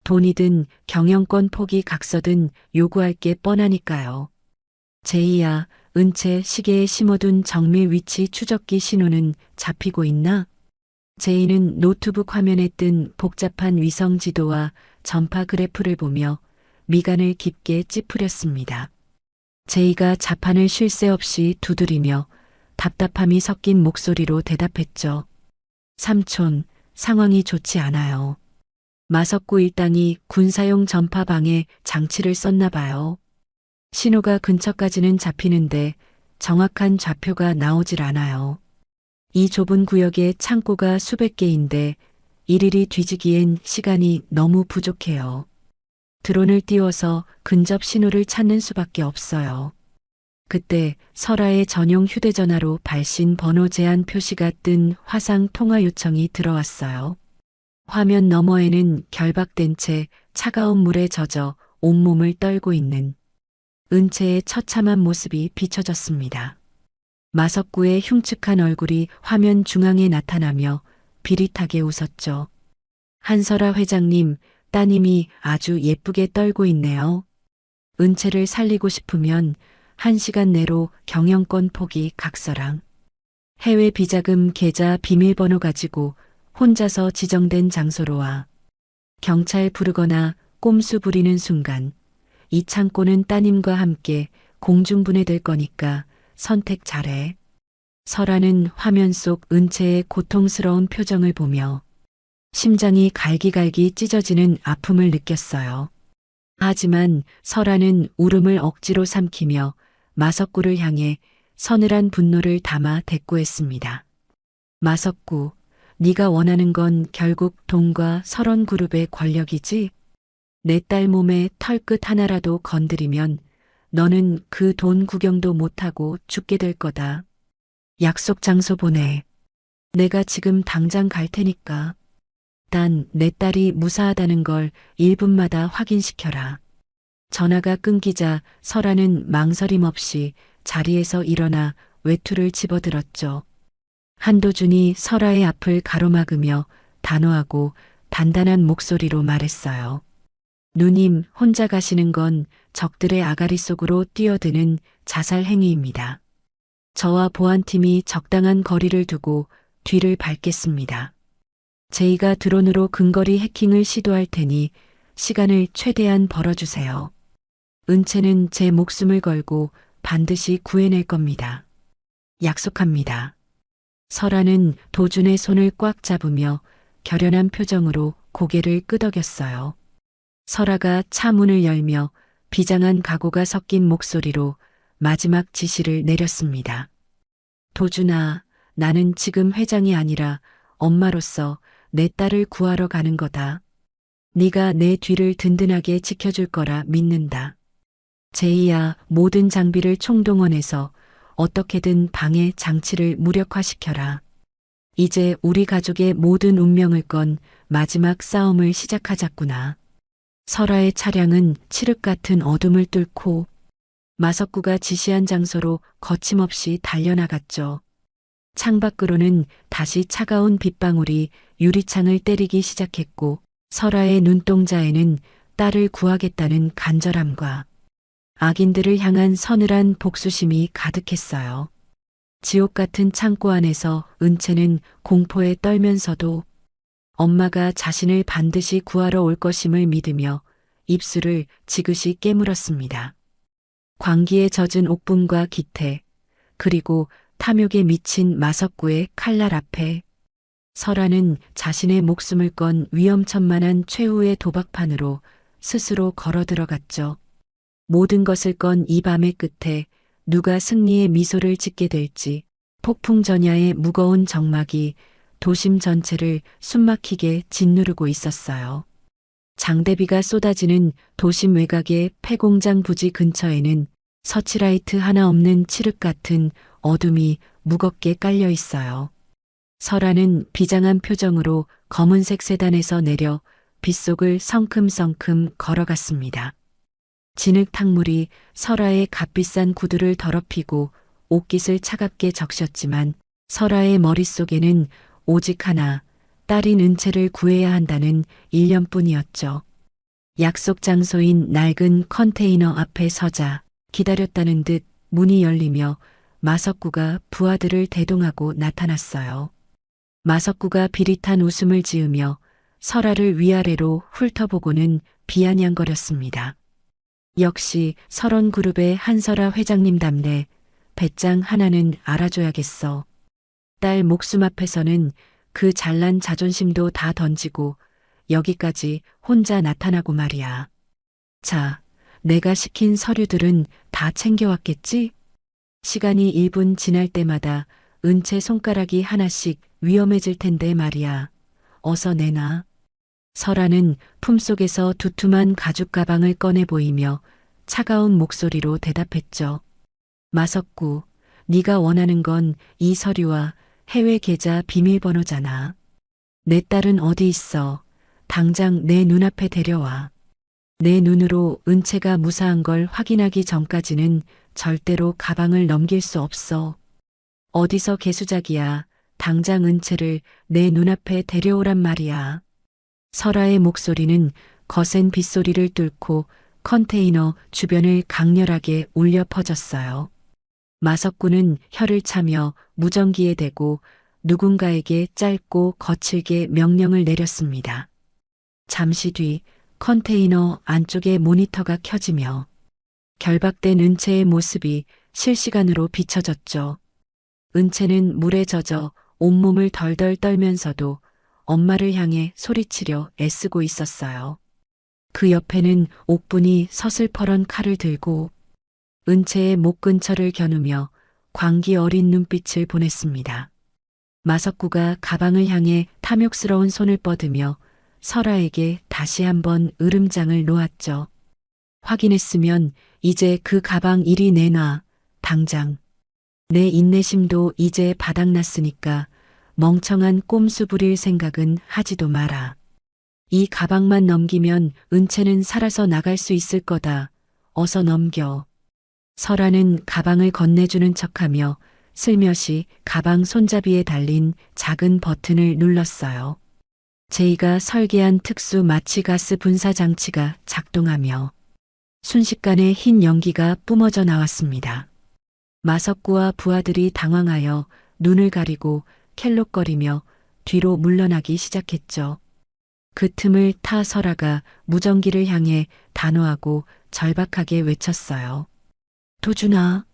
돈이든 경영권 포기 각서든 요구할 게 뻔하니까요. 제이야, 은채 시계에 심어둔 정밀 위치 추적기 신호는 잡히고 있나? 제이는 노트북 화면에 뜬 복잡한 위성 지도와 전파 그래프를 보며 미간을 깊게 찌푸렸습니다. 제이가 자판을 쉴 새 없이 두드리며 답답함이 섞인 목소리로 대답했죠. 삼촌, 상황이 좋지 않아요. 마석구 일당이 군사용 전파방에 장치를 썼나 봐요. 신호가 근처까지는 잡히는데 정확한 좌표가 나오질 않아요. 이 좁은 구역에 창고가 수백 개인데 일일이 뒤지기엔 시간이 너무 부족해요. 드론을 띄워서 근접 신호를 찾는 수밖에 없어요. 그때 설아의 전용 휴대전화로 발신 번호 제한 표시가 뜬 화상 통화 요청이 들어왔어요. 화면 너머에는 결박된 채 차가운 물에 젖어 온몸을 떨고 있는 은채의 처참한 모습이 비춰졌습니다. 마석구의 흉측한 얼굴이 화면 중앙에 나타나며 비릿하게 웃었죠. 한설아 회장님, 따님이 아주 예쁘게 떨고 있네요. 은채를 살리고 싶으면 1시간 내로 경영권 포기 각서랑 해외 비자금 계좌 비밀번호 가지고 혼자서 지정된 장소로 와. 경찰 부르거나 꼼수 부리는 순간 이 창고는 따님과 함께 공중분해될 거니까 선택 잘해. 설아는 화면 속 은채의 고통스러운 표정을 보며 심장이 갈기갈기 찢어지는 아픔을 느꼈어요. 하지만 설아는 울음을 억지로 삼키며 마석구를 향해 서늘한 분노를 담아 대꾸했습니다. 마석구, 네가 원하는 건 결국 돈과 설원그룹의 권력이지? 내 딸 몸에 털끝 하나라도 건드리면 너는 그 돈 구경도 못하고 죽게 될 거다. 약속 장소 보내. 내가 지금 당장 갈 테니까. 단 내 딸이 무사하다는 걸 1분마다 확인시켜라. 전화가 끊기자 설아는 망설임 없이 자리에서 일어나 외투를 집어들었죠. 한도준이 설아의 앞을 가로막으며 단호하고 단단한 목소리로 말했어요. 누님, 혼자 가시는 건 적들의 아가리 속으로 뛰어드는 자살 행위입니다. 저와 보안팀이 적당한 거리를 두고 뒤를 밟겠습니다. 제이가 드론으로 근거리 해킹을 시도할 테니 시간을 최대한 벌어주세요. 은채는 제 목숨을 걸고 반드시 구해낼 겁니다. 약속합니다. 설아는 도준의 손을 꽉 잡으며 결연한 표정으로 고개를 끄덕였어요. 설아가 차 문을 열며 비장한 각오가 섞인 목소리로 마지막 지시를 내렸습니다. 도준아, 나는 지금 회장이 아니라 엄마로서 내 딸을 구하러 가는 거다. 네가 내 뒤를 든든하게 지켜줄 거라 믿는다. 제이야, 모든 장비를 총동원해서 어떻게든 방해 장치를 무력화시켜라. 이제 우리 가족의 모든 운명을 건 마지막 싸움을 시작하자꾸나. 설아의 차량은 칠흑 같은 어둠을 뚫고 마석구가 지시한 장소로 거침없이 달려나갔죠. 창밖으로는 다시 차가운 빗방울이 유리창을 때리기 시작했고 설아의 눈동자에는 딸을 구하겠다는 간절함과 악인들을 향한 서늘한 복수심이 가득했어요. 지옥 같은 창고 안에서 은채는 공포에 떨면서도 엄마가 자신을 반드시 구하러 올 것임을 믿으며 입술을 지그시 깨물었습니다. 광기에 젖은 옥분과 기태, 그리고 탐욕에 미친 마석구의 칼날 앞에 설아는 자신의 목숨을 건 위험천만한 최후의 도박판으로 스스로 걸어 들어갔죠. 모든 것을 건 이 밤의 끝에 누가 승리의 미소를 짓게 될지 폭풍전야의 무거운 정막이 도심 전체를 숨막히게 짓누르고 있었어요. 장대비가 쏟아지는 도심 외곽의 폐공장 부지 근처에는 서치라이트 하나 없는 칠흑 같은 어둠이 무겁게 깔려 있어요. 설아는 비장한 표정으로 검은색 세단에서 내려 빗속을 성큼성큼 걸어갔습니다. 진흙 탕물이 설아의 값비싼 구두를 더럽히고 옷깃을 차갑게 적셨지만 설아의 머릿속에는 오직 하나, 딸인 은채를 구해야 한다는 일념뿐이었죠. 약속 장소인 낡은 컨테이너 앞에 서자 기다렸다는 듯 문이 열리며 마석구가 부하들을 대동하고 나타났어요. 마석구가 비릿한 웃음을 지으며 설아를 위아래로 훑어보고는 비아냥거렸습니다. 역시 설원그룹의 한설아 회장님답네. 배짱 하나는 알아줘야겠어. 딸 목숨 앞에서는 그 잘난 자존심도 다 던지고 여기까지 혼자 나타나고 말이야. 자, 내가 시킨 서류들은 다 챙겨왔겠지? 시간이 1분 지날 때마다 은채 손가락이 하나씩 위험해질 텐데 말이야. 어서 내놔. 설아는 품속에서 두툼한 가죽 가방을 꺼내 보이며 차가운 목소리로 대답했죠. 마석구, 네가 원하는 건 이 서류와 해외 계좌 비밀번호잖아. 내 딸은 어디 있어? 당장 내 눈앞에 데려와. 내 눈으로 은채가 무사한 걸 확인하기 전까지는 절대로 가방을 넘길 수 없어. 어디서 개수작이야. 당장 은채를 내 눈앞에 데려오란 말이야. 설아의 목소리는 거센 빗소리를 뚫고 컨테이너 주변을 강렬하게 울려 퍼졌어요. 마석구는 혀를 차며 무전기에 대고 누군가에게 짧고 거칠게 명령을 내렸습니다. 잠시 뒤 컨테이너 안쪽의 모니터가 켜지며 결박된 은채의 모습이 실시간으로 비춰졌죠. 은채는 물에 젖어 온몸을 덜덜 떨면서도 엄마를 향해 소리치려 애쓰고 있었어요. 그 옆에는 옥분이 서슬퍼런 칼을 들고 은채의 목 근처를 겨누며 광기 어린 눈빛을 보냈습니다. 마석구가 가방을 향해 탐욕스러운 손을 뻗으며 설아에게 다시 한번 으름장을 놓았죠. 확인했으면 이제 그 가방 이리 내놔. 당장. 내 인내심도 이제 바닥났으니까 멍청한 꼼수 부릴 생각은 하지도 마라. 이 가방만 넘기면 은채는 살아서 나갈 수 있을 거다. 어서 넘겨. 설아는 가방을 건네주는 척하며 슬며시 가방 손잡이에 달린 작은 버튼을 눌렀어요. 제이가 설계한 특수 마취가스 분사 장치가 작동하며 순식간에 흰 연기가 뿜어져 나왔습니다. 마석구와 부하들이 당황하여 눈을 가리고 켈록거리며 뒤로 물러나기 시작했죠. 그 틈을 타 설아가 무전기를 향해 단호하고 절박하게 외쳤어요. 도준아,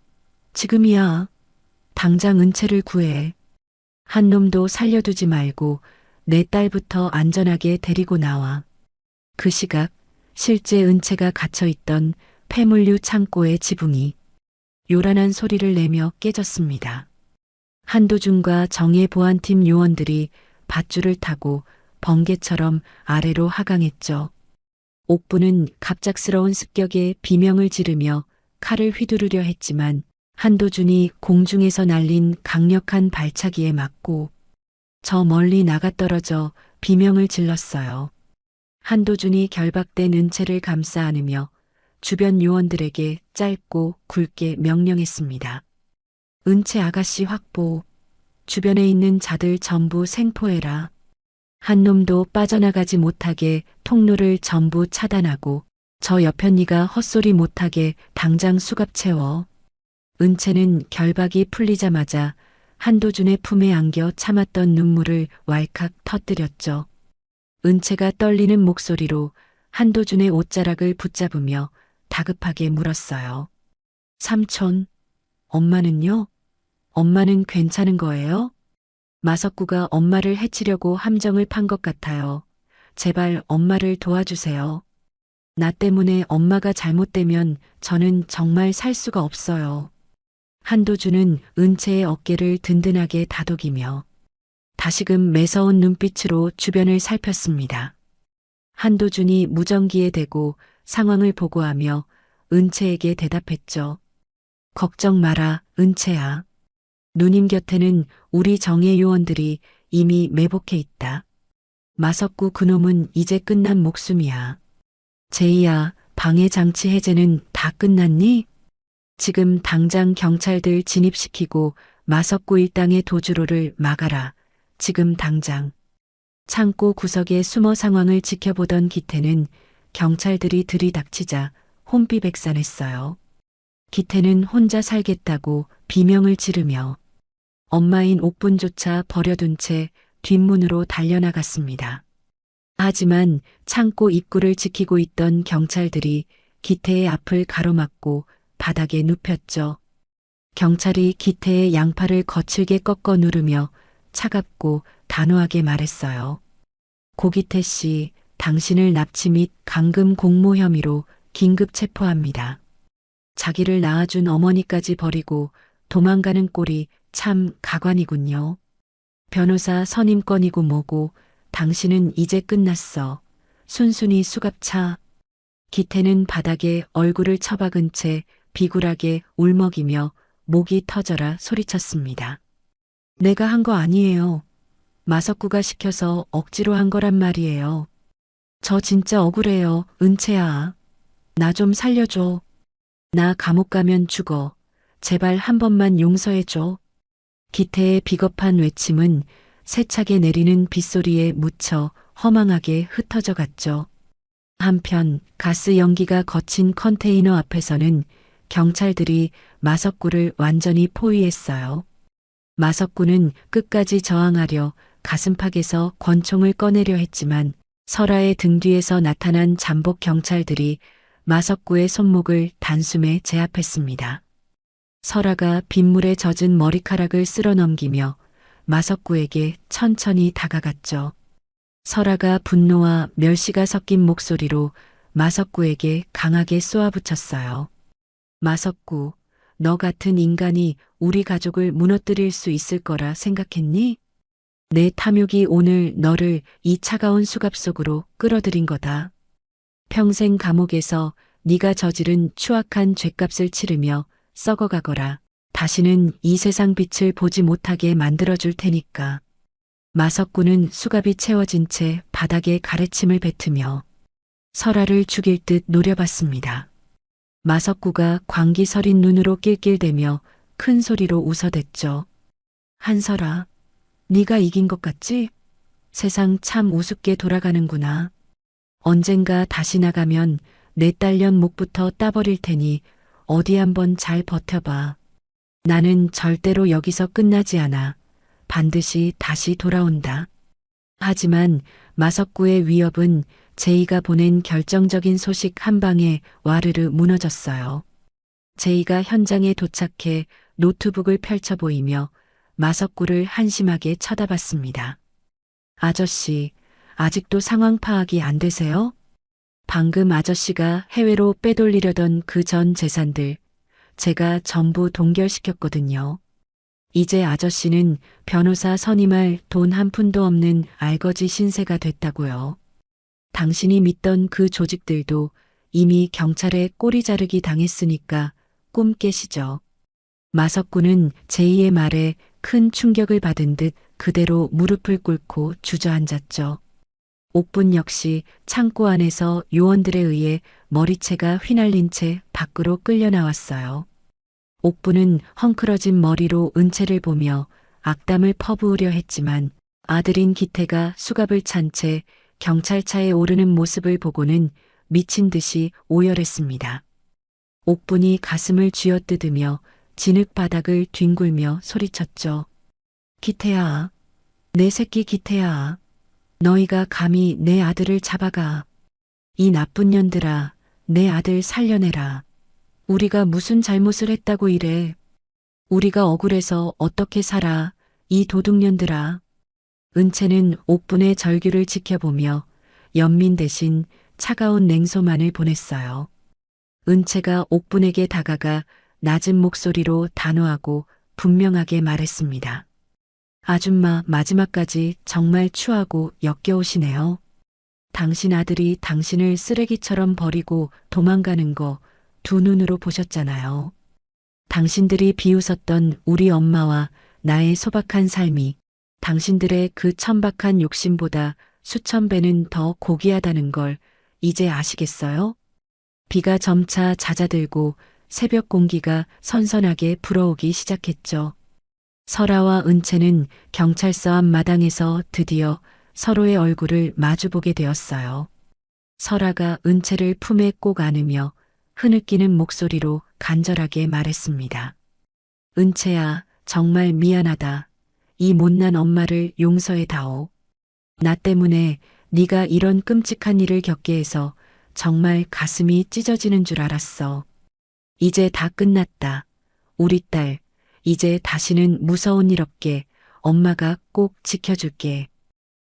지금이야. 당장 은채를 구해. 한 놈도 살려두지 말고 내 딸부터 안전하게 데리고 나와. 그 시각 실제 은채가 갇혀있던 폐물류 창고의 지붕이 요란한 소리를 내며 깨졌습니다. 한도준과 정예 보안팀 요원들이 밧줄을 타고 번개처럼 아래로 하강했죠. 옥부는 갑작스러운 습격에 비명을 지르며 칼을 휘두르려 했지만 한도준이 공중에서 날린 강력한 발차기에 맞고 저 멀리 나가떨어져 비명을 질렀어요. 한도준이 결박된 은채를 감싸 안으며 주변 요원들에게 짧고 굵게 명령했습니다. 은채 아가씨 확보. 주변에 있는 자들 전부 생포해라. 한 놈도 빠져나가지 못하게 통로를 전부 차단하고 저 여편니가 헛소리 못하게 당장 수갑 채워. 은채는 결박이 풀리자마자 한도준의 품에 안겨 참았던 눈물을 왈칵 터뜨렸죠. 은채가 떨리는 목소리로 한도준의 옷자락을 붙잡으며 다급하게 물었어요. 삼촌, 엄마는요? 엄마는 괜찮은 거예요? 마석구가 엄마를 해치려고 함정을 판 것 같아요. 제발 엄마를 도와주세요. 나 때문에 엄마가 잘못되면 저는 정말 살 수가 없어요. 한도준은 은채의 어깨를 든든하게 다독이며 다시금 매서운 눈빛으로 주변을 살폈습니다. 한도준이 무전기에 대고 상황을 보고하며 은채에게 대답했죠. 걱정 마라, 은채야. 누님 곁에는 우리 정예 요원들이 이미 매복해 있다. 마석구 그놈은 이제 끝난 목숨이야. 제이야, 방해 장치 해제는 다 끝났니? 지금 당장 경찰들 진입시키고 마석구 일당의 도주로를 막아라. 지금 당장. 창고 구석에 숨어 상황을 지켜보던 기태는 경찰들이 들이닥치자 혼비백산했어요. 기태는 혼자 살겠다고 비명을 지르며 엄마인 옥분조차 버려둔 채 뒷문으로 달려나갔습니다. 하지만 창고 입구를 지키고 있던 경찰들이 기태의 앞을 가로막고 바닥에 눕혔죠. 경찰이 기태의 양팔을 거칠게 꺾어 누르며 차갑고 단호하게 말했어요. 고기태 씨, 당신을 납치 및 감금 공모 혐의로 긴급 체포합니다. 자기를 낳아준 어머니까지 버리고 도망가는 꼴이 참 가관이군요. 변호사 선임권이고 뭐고 당신은 이제 끝났어. 순순히 수갑차. 기태는 바닥에 얼굴을 처박은 채 비굴하게 울먹이며 목이 터져라 소리쳤습니다. 내가 한 거 아니에요. 마석구가 시켜서 억지로 한 거란 말이에요. 저 진짜 억울해요, 은채야. 나 좀 살려줘. 나 감옥 가면 죽어. 제발 한 번만 용서해줘. 기태의 비겁한 외침은 세차게 내리는 빗소리에 묻혀 허망하게 흩어져 갔죠. 한편 가스 연기가 거친 컨테이너 앞에서는 경찰들이 마석구를 완전히 포위했어요. 마석구는 끝까지 저항하려 가슴팍에서 권총을 꺼내려 했지만 설아의 등 뒤에서 나타난 잠복 경찰들이 마석구의 손목을 단숨에 제압했습니다. 설아가 빗물에 젖은 머리카락을 쓸어 넘기며 마석구에게 천천히 다가갔죠. 설아가 분노와 멸시가 섞인 목소리로 마석구에게 강하게 쏘아붙였어요. 마석구, 너 같은 인간이 우리 가족을 무너뜨릴 수 있을 거라 생각했니? 내 탐욕이 오늘 너를 이 차가운 수갑 속으로 끌어들인 거다. 평생 감옥에서 네가 저지른 추악한 죗값을 치르며 썩어가거라. 다시는 이 세상 빛을 보지 못하게 만들어줄 테니까. 마석구는 수갑이 채워진 채 바닥에 가래침을 뱉으며 설아를 죽일 듯 노려봤습니다. 마석구가 광기 서린 눈으로 낄낄대며 큰 소리로 웃어댔죠. 한설아, 네가 이긴 것 같지? 세상 참 우습게 돌아가는구나. 언젠가 다시 나가면 내 딸년 목부터 따버릴 테니 어디 한번 잘 버텨봐. 나는 절대로 여기서 끝나지 않아. 반드시 다시 돌아온다. 하지만 마석구의 위협은 제이가 보낸 결정적인 소식 한 방에 와르르 무너졌어요. 제이가 현장에 도착해 노트북을 펼쳐 보이며 마석구를 한심하게 쳐다봤습니다. 아저씨, 아직도 상황 파악이 안 되세요? 방금 아저씨가 해외로 빼돌리려던 그 전 재산들, 제가 전부 동결시켰거든요. 이제 아저씨는 변호사 선임할 돈 한 푼도 없는 알거지 신세가 됐다고요. 당신이 믿던 그 조직들도 이미 경찰에 꼬리 자르기 당했으니까 꿈 깨시죠. 마석구는 제이의 말에 큰 충격을 받은 듯 그대로 무릎을 꿇고 주저앉았죠. 옥분 역시 창고 안에서 요원들에 의해 머리채가 휘날린 채 밖으로 끌려 나왔어요. 옥분은 헝클어진 머리로 은채를 보며 악담을 퍼부으려 했지만 아들인 기태가 수갑을 찬 채 경찰차에 오르는 모습을 보고는 미친 듯이 오열했습니다. 옥분이 가슴을 쥐어뜯으며 진흙 바닥을 뒹굴며 소리쳤죠. 기태야, 내 새끼 기태야. 너희가 감히 내 아들을 잡아가. 이 나쁜 년들아, 내 아들 살려내라. 우리가 무슨 잘못을 했다고 이래. 우리가 억울해서 어떻게 살아, 이 도둑년들아. 은채는 옥분의 절규를 지켜보며 연민 대신 차가운 냉소만을 보냈어요. 은채가 옥분에게 다가가 낮은 목소리로 단호하고 분명하게 말했습니다. 아줌마 마지막까지 정말 추하고 역겨우시네요. 당신 아들이 당신을 쓰레기처럼 버리고 도망가는 거 두 눈으로 보셨잖아요. 당신들이 비웃었던 우리 엄마와 나의 소박한 삶이 당신들의 그 천박한 욕심보다 수천 배는 더 고귀하다는 걸 이제 아시겠어요? 비가 점차 잦아들고 새벽 공기가 선선하게 불어오기 시작했죠. 설아와 은채는 경찰서 앞 마당에서 드디어 서로의 얼굴을 마주보게 되었어요. 설아가 은채를 품에 꼭 안으며 흐느끼는 목소리로 간절하게 말했습니다. 은채야, 정말 미안하다. 이 못난 엄마를 용서해다오. 나 때문에 네가 이런 끔찍한 일을 겪게 해서 정말 가슴이 찢어지는 줄 알았어. 이제 다 끝났다. 우리 딸, 이제 다시는 무서운 일 없게 엄마가 꼭 지켜줄게.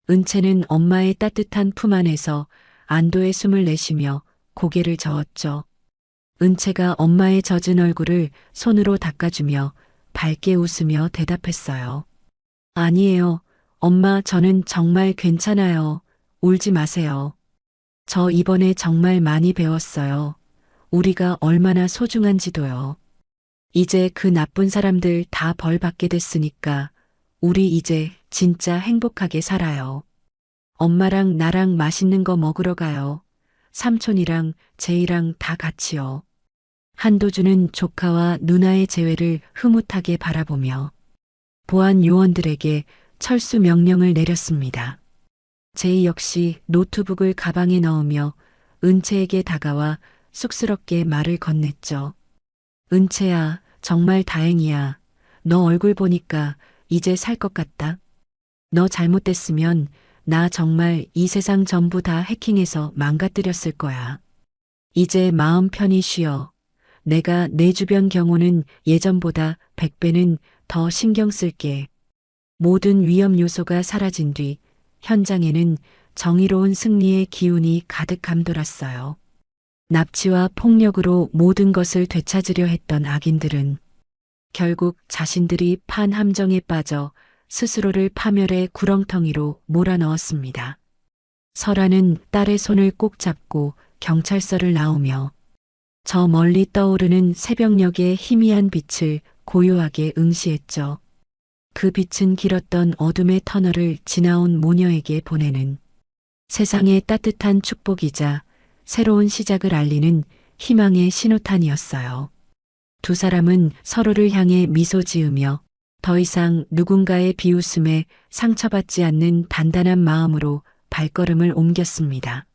은채는 엄마의 따뜻한 품 안에서 안도의 숨을 내쉬며 고개를 저었죠. 은채가 엄마의 젖은 얼굴을 손으로 닦아주며 밝게 웃으며 대답했어요. 아니에요. 엄마, 저는 정말 괜찮아요. 울지 마세요. 저 이번에 정말 많이 배웠어요. 우리가 얼마나 소중한지도요. 이제 그 나쁜 사람들 다 벌 받게 됐으니까 우리 이제 진짜 행복하게 살아요. 엄마랑 나랑 맛있는 거 먹으러 가요. 삼촌이랑 제이랑 다 같이요. 한도준은 조카와 누나의 재회를 흐뭇하게 바라보며 보안 요원들에게 철수 명령을 내렸습니다. 제이 역시 노트북을 가방에 넣으며 은채에게 다가와 쑥스럽게 말을 건넸죠. 은채야, 정말 다행이야. 너 얼굴 보니까 이제 살 것 같다. 너 잘못됐으면 나 정말 이 세상 전부 다 해킹해서 망가뜨렸을 거야. 이제 마음 편히 쉬어. 내가 내 주변 경호는 예전보다 100배는 더 신경 쓸게. 모든 위험 요소가 사라진 뒤 현장에는 정의로운 승리의 기운이 가득 감돌았어요. 납치와 폭력으로 모든 것을 되찾으려 했던 악인들은 결국 자신들이 판 함정에 빠져 스스로를 파멸의 구렁텅이로 몰아넣었습니다. 설아는 딸의 손을 꼭 잡고 경찰서를 나오며 저 멀리 떠오르는 새벽녘의 희미한 빛을 고요하게 응시했죠. 그 빛은 길었던 어둠의 터널을 지나온 모녀에게 보내는 세상의 따뜻한 축복이자 새로운 시작을 알리는 희망의 신호탄이었어요. 두 사람은 서로를 향해 미소 지으며 더 이상 누군가의 비웃음에 상처받지 않는 단단한 마음으로 발걸음을 옮겼습니다.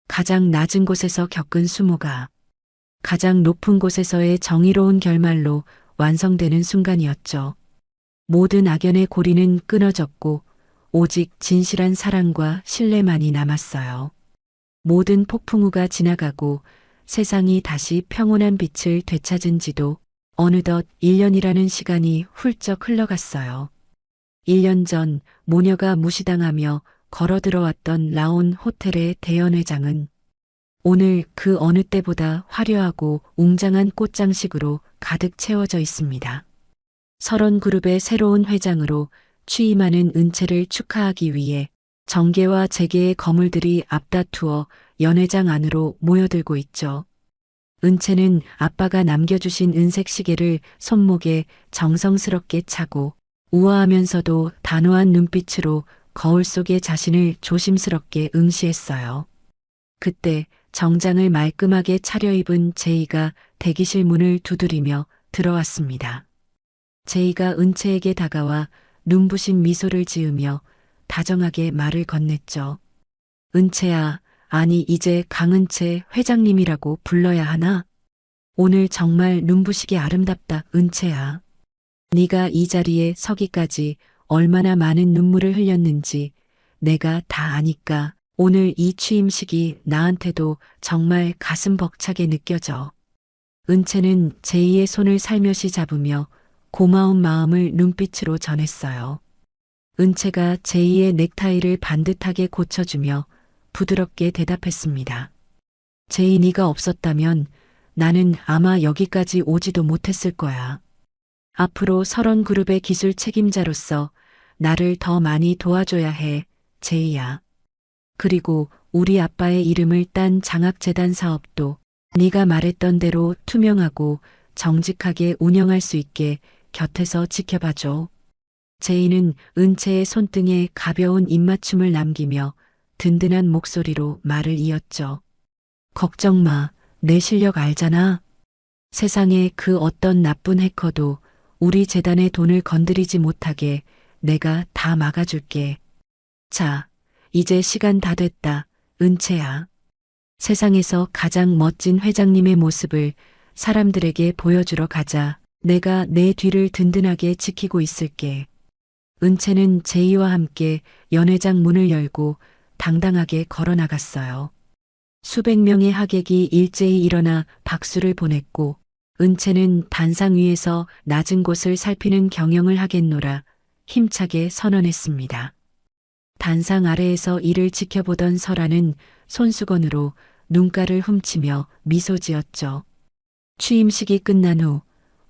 가장 낮은 곳에서 겪은 수모가 가장 높은 곳에서의 정의로운 결말로 완성되는 순간이었죠. 모든 악연의 고리는 끊어졌고 오직 진실한 사랑과 신뢰만이 남았어요. 모든 폭풍우가 지나가고 세상이 다시 평온한 빛을 되찾은 지도 어느덧 1년이라는 시간이 훌쩍 흘러갔어요. 1년 전 모녀가 무시당하며 걸어 들어왔던 라온 호텔의 대연회장은 오늘 그 어느 때보다 화려하고 웅장한 꽃장식으로 가득 채워져 있습니다. 설원그룹의 새로운 회장으로 취임하는 은채를 축하하기 위해 정계와 재계의 거물들이 앞다투어 연회장 안으로 모여들고 있죠. 은채는 아빠가 남겨주신 은색 시계를 손목에 정성스럽게 차고 우아하면서도 단호한 눈빛으로 거울 속의 자신을 조심스럽게 응시했어요. 그때 정장을 말끔하게 차려입은 제이가 대기실 문을 두드리며 들어왔습니다. 제이가 은채에게 다가와 눈부신 미소를 지으며 다정하게 말을 건넸죠. 은채야, 아니 이제 강은채 회장님이라고 불러야 하나? 오늘 정말 눈부시게 아름답다, 은채야. 네가 이 자리에 서기까지 얼마나 많은 눈물을 흘렸는지 내가 다 아니까 오늘 이 취임식이 나한테도 정말 가슴 벅차게 느껴져. 은채는 제이의 손을 살며시 잡으며 고마운 마음을 눈빛으로 전했어요. 은채가 제이의 넥타이를 반듯하게 고쳐주며 부드럽게 대답했습니다. 제이 네가 없었다면 나는 아마 여기까지 오지도 못했을 거야. 앞으로 설원그룹의 기술 책임자로서 나를 더 많이 도와줘야 해, 제이야. 그리고 우리 아빠의 이름을 딴 장학재단 사업도 네가 말했던 대로 투명하고 정직하게 운영할 수 있게 곁에서 지켜봐줘. 제이는 은채의 손등에 가벼운 입맞춤을 남기며 든든한 목소리로 말을 이었죠. 걱정 마, 내 실력 알잖아. 세상에 그 어떤 나쁜 해커도 우리 재단의 돈을 건드리지 못하게 내가 다 막아줄게. 자, 이제 시간 다 됐다, 은채야. 세상에서 가장 멋진 회장님의 모습을 사람들에게 보여주러 가자. 내가 내 뒤를 든든하게 지키고 있을게. 은채는 제이와 함께 연회장 문을 열고 당당하게 걸어 나갔어요. 수백 명의 하객이 일제히 일어나 박수를 보냈고 은채는 단상 위에서 낮은 곳을 살피는 경영을 하겠노라 힘차게 선언했습니다. 단상 아래에서 이를 지켜보던 설아는 손수건으로 눈가를 훔치며 미소 지었죠. 취임식이 끝난 후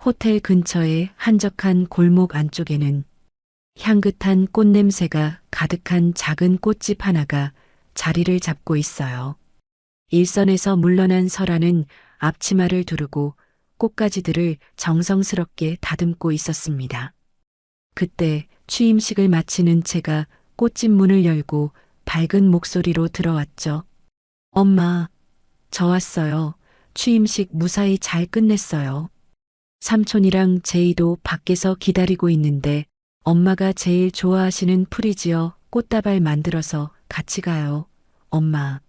호텔 근처의 한적한 골목 안쪽에는 향긋한 꽃냄새가 가득한 작은 꽃집 하나가 자리를 잡고 있어요. 일선에서 물러난 설아는 앞치마를 두르고 꽃가지들을 정성스럽게 다듬고 있었습니다. 그때 취임식을 마친 은채가 꽃집 문을 열고 밝은 목소리로 들어왔죠. 엄마, 저 왔어요. 취임식 무사히 잘 끝냈어요. 삼촌이랑 제이도 밖에서 기다리고 있는데 엄마가 제일 좋아하시는 프리지어 꽃다발 만들어서 같이 가요. 엄마.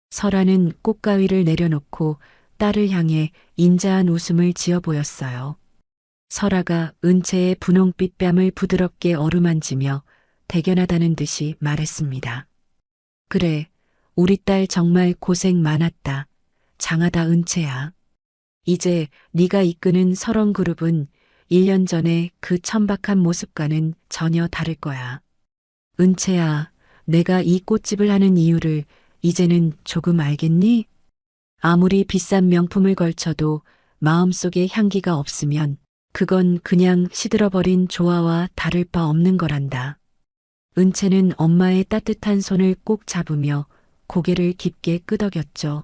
설아는 꽃가위를 내려놓고 딸을 향해 인자한 웃음을 지어 보였어요. 설아가 은채의 분홍빛 뺨을 부드럽게 어루만지며 대견하다는 듯이 말했습니다. 그래, 우리 딸 정말 고생 많았다. 장하다 은채야. 이제 네가 이끄는 설원그룹은 1년 전에 그 천박한 모습과는 전혀 다를 거야. 은채야, 내가 이 꽃집을 하는 이유를 이제는 조금 알겠니? 아무리 비싼 명품을 걸쳐도 마음속에 향기가 없으면 그건 그냥 시들어버린 조화와 다를 바 없는 거란다. 은채는 엄마의 따뜻한 손을 꼭 잡으며 고개를 깊게 끄덕였죠.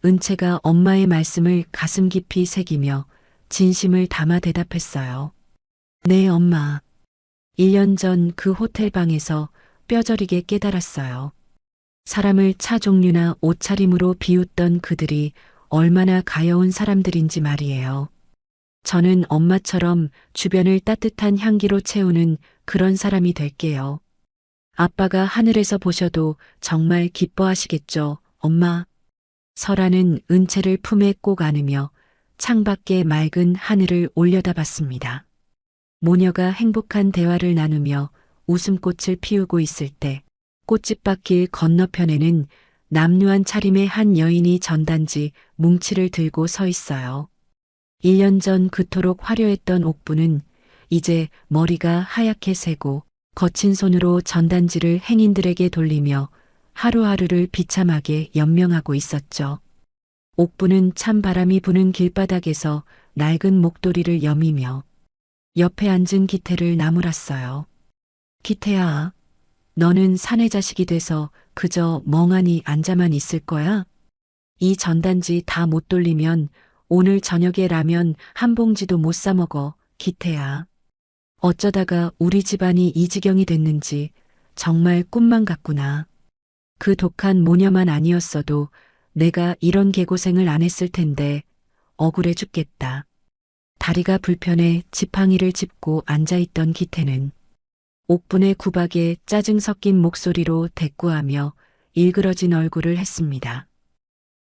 은채가 엄마의 말씀을 가슴 깊이 새기며 진심을 담아 대답했어요. 네, 엄마. 1년 전 그 호텔 방에서 뼈저리게 깨달았어요. 사람을 차 종류나 옷차림으로 비웃던 그들이 얼마나 가여운 사람들인지 말이에요. 저는 엄마처럼 주변을 따뜻한 향기로 채우는 그런 사람이 될게요. 아빠가 하늘에서 보셔도 정말 기뻐하시겠죠, 엄마. 설아는 은채를 품에 꼭 안으며 창밖의 맑은 하늘을 올려다봤습니다. 모녀가 행복한 대화를 나누며 웃음꽃을 피우고 있을 때 꽃집밭길 건너편에는 남루한 차림의 한 여인이 전단지 뭉치를 들고 서 있어요. 1년 전 그토록 화려했던 옥부는 이제 머리가 하얗게 새고 거친 손으로 전단지를 행인들에게 돌리며 하루하루를 비참하게 연명하고 있었죠. 옥부는 찬 바람이 부는 길바닥에서 낡은 목도리를 여미며 옆에 앉은 기태를 나무랐어요. 기태야, 너는 사내 자식이 돼서 그저 멍하니 앉아만 있을 거야? 이 전단지 다 못 돌리면 오늘 저녁에 라면 한 봉지도 못 사 먹어, 기태야. 어쩌다가 우리 집안이 이 지경이 됐는지 정말 꿈만 같구나. 그 독한 모녀만 아니었어도 내가 이런 개고생을 안 했을 텐데 억울해 죽겠다. 다리가 불편해 지팡이를 짚고 앉아있던 기태는 옥분의 구박에 짜증 섞인 목소리로 대꾸하며 일그러진 얼굴을 했습니다.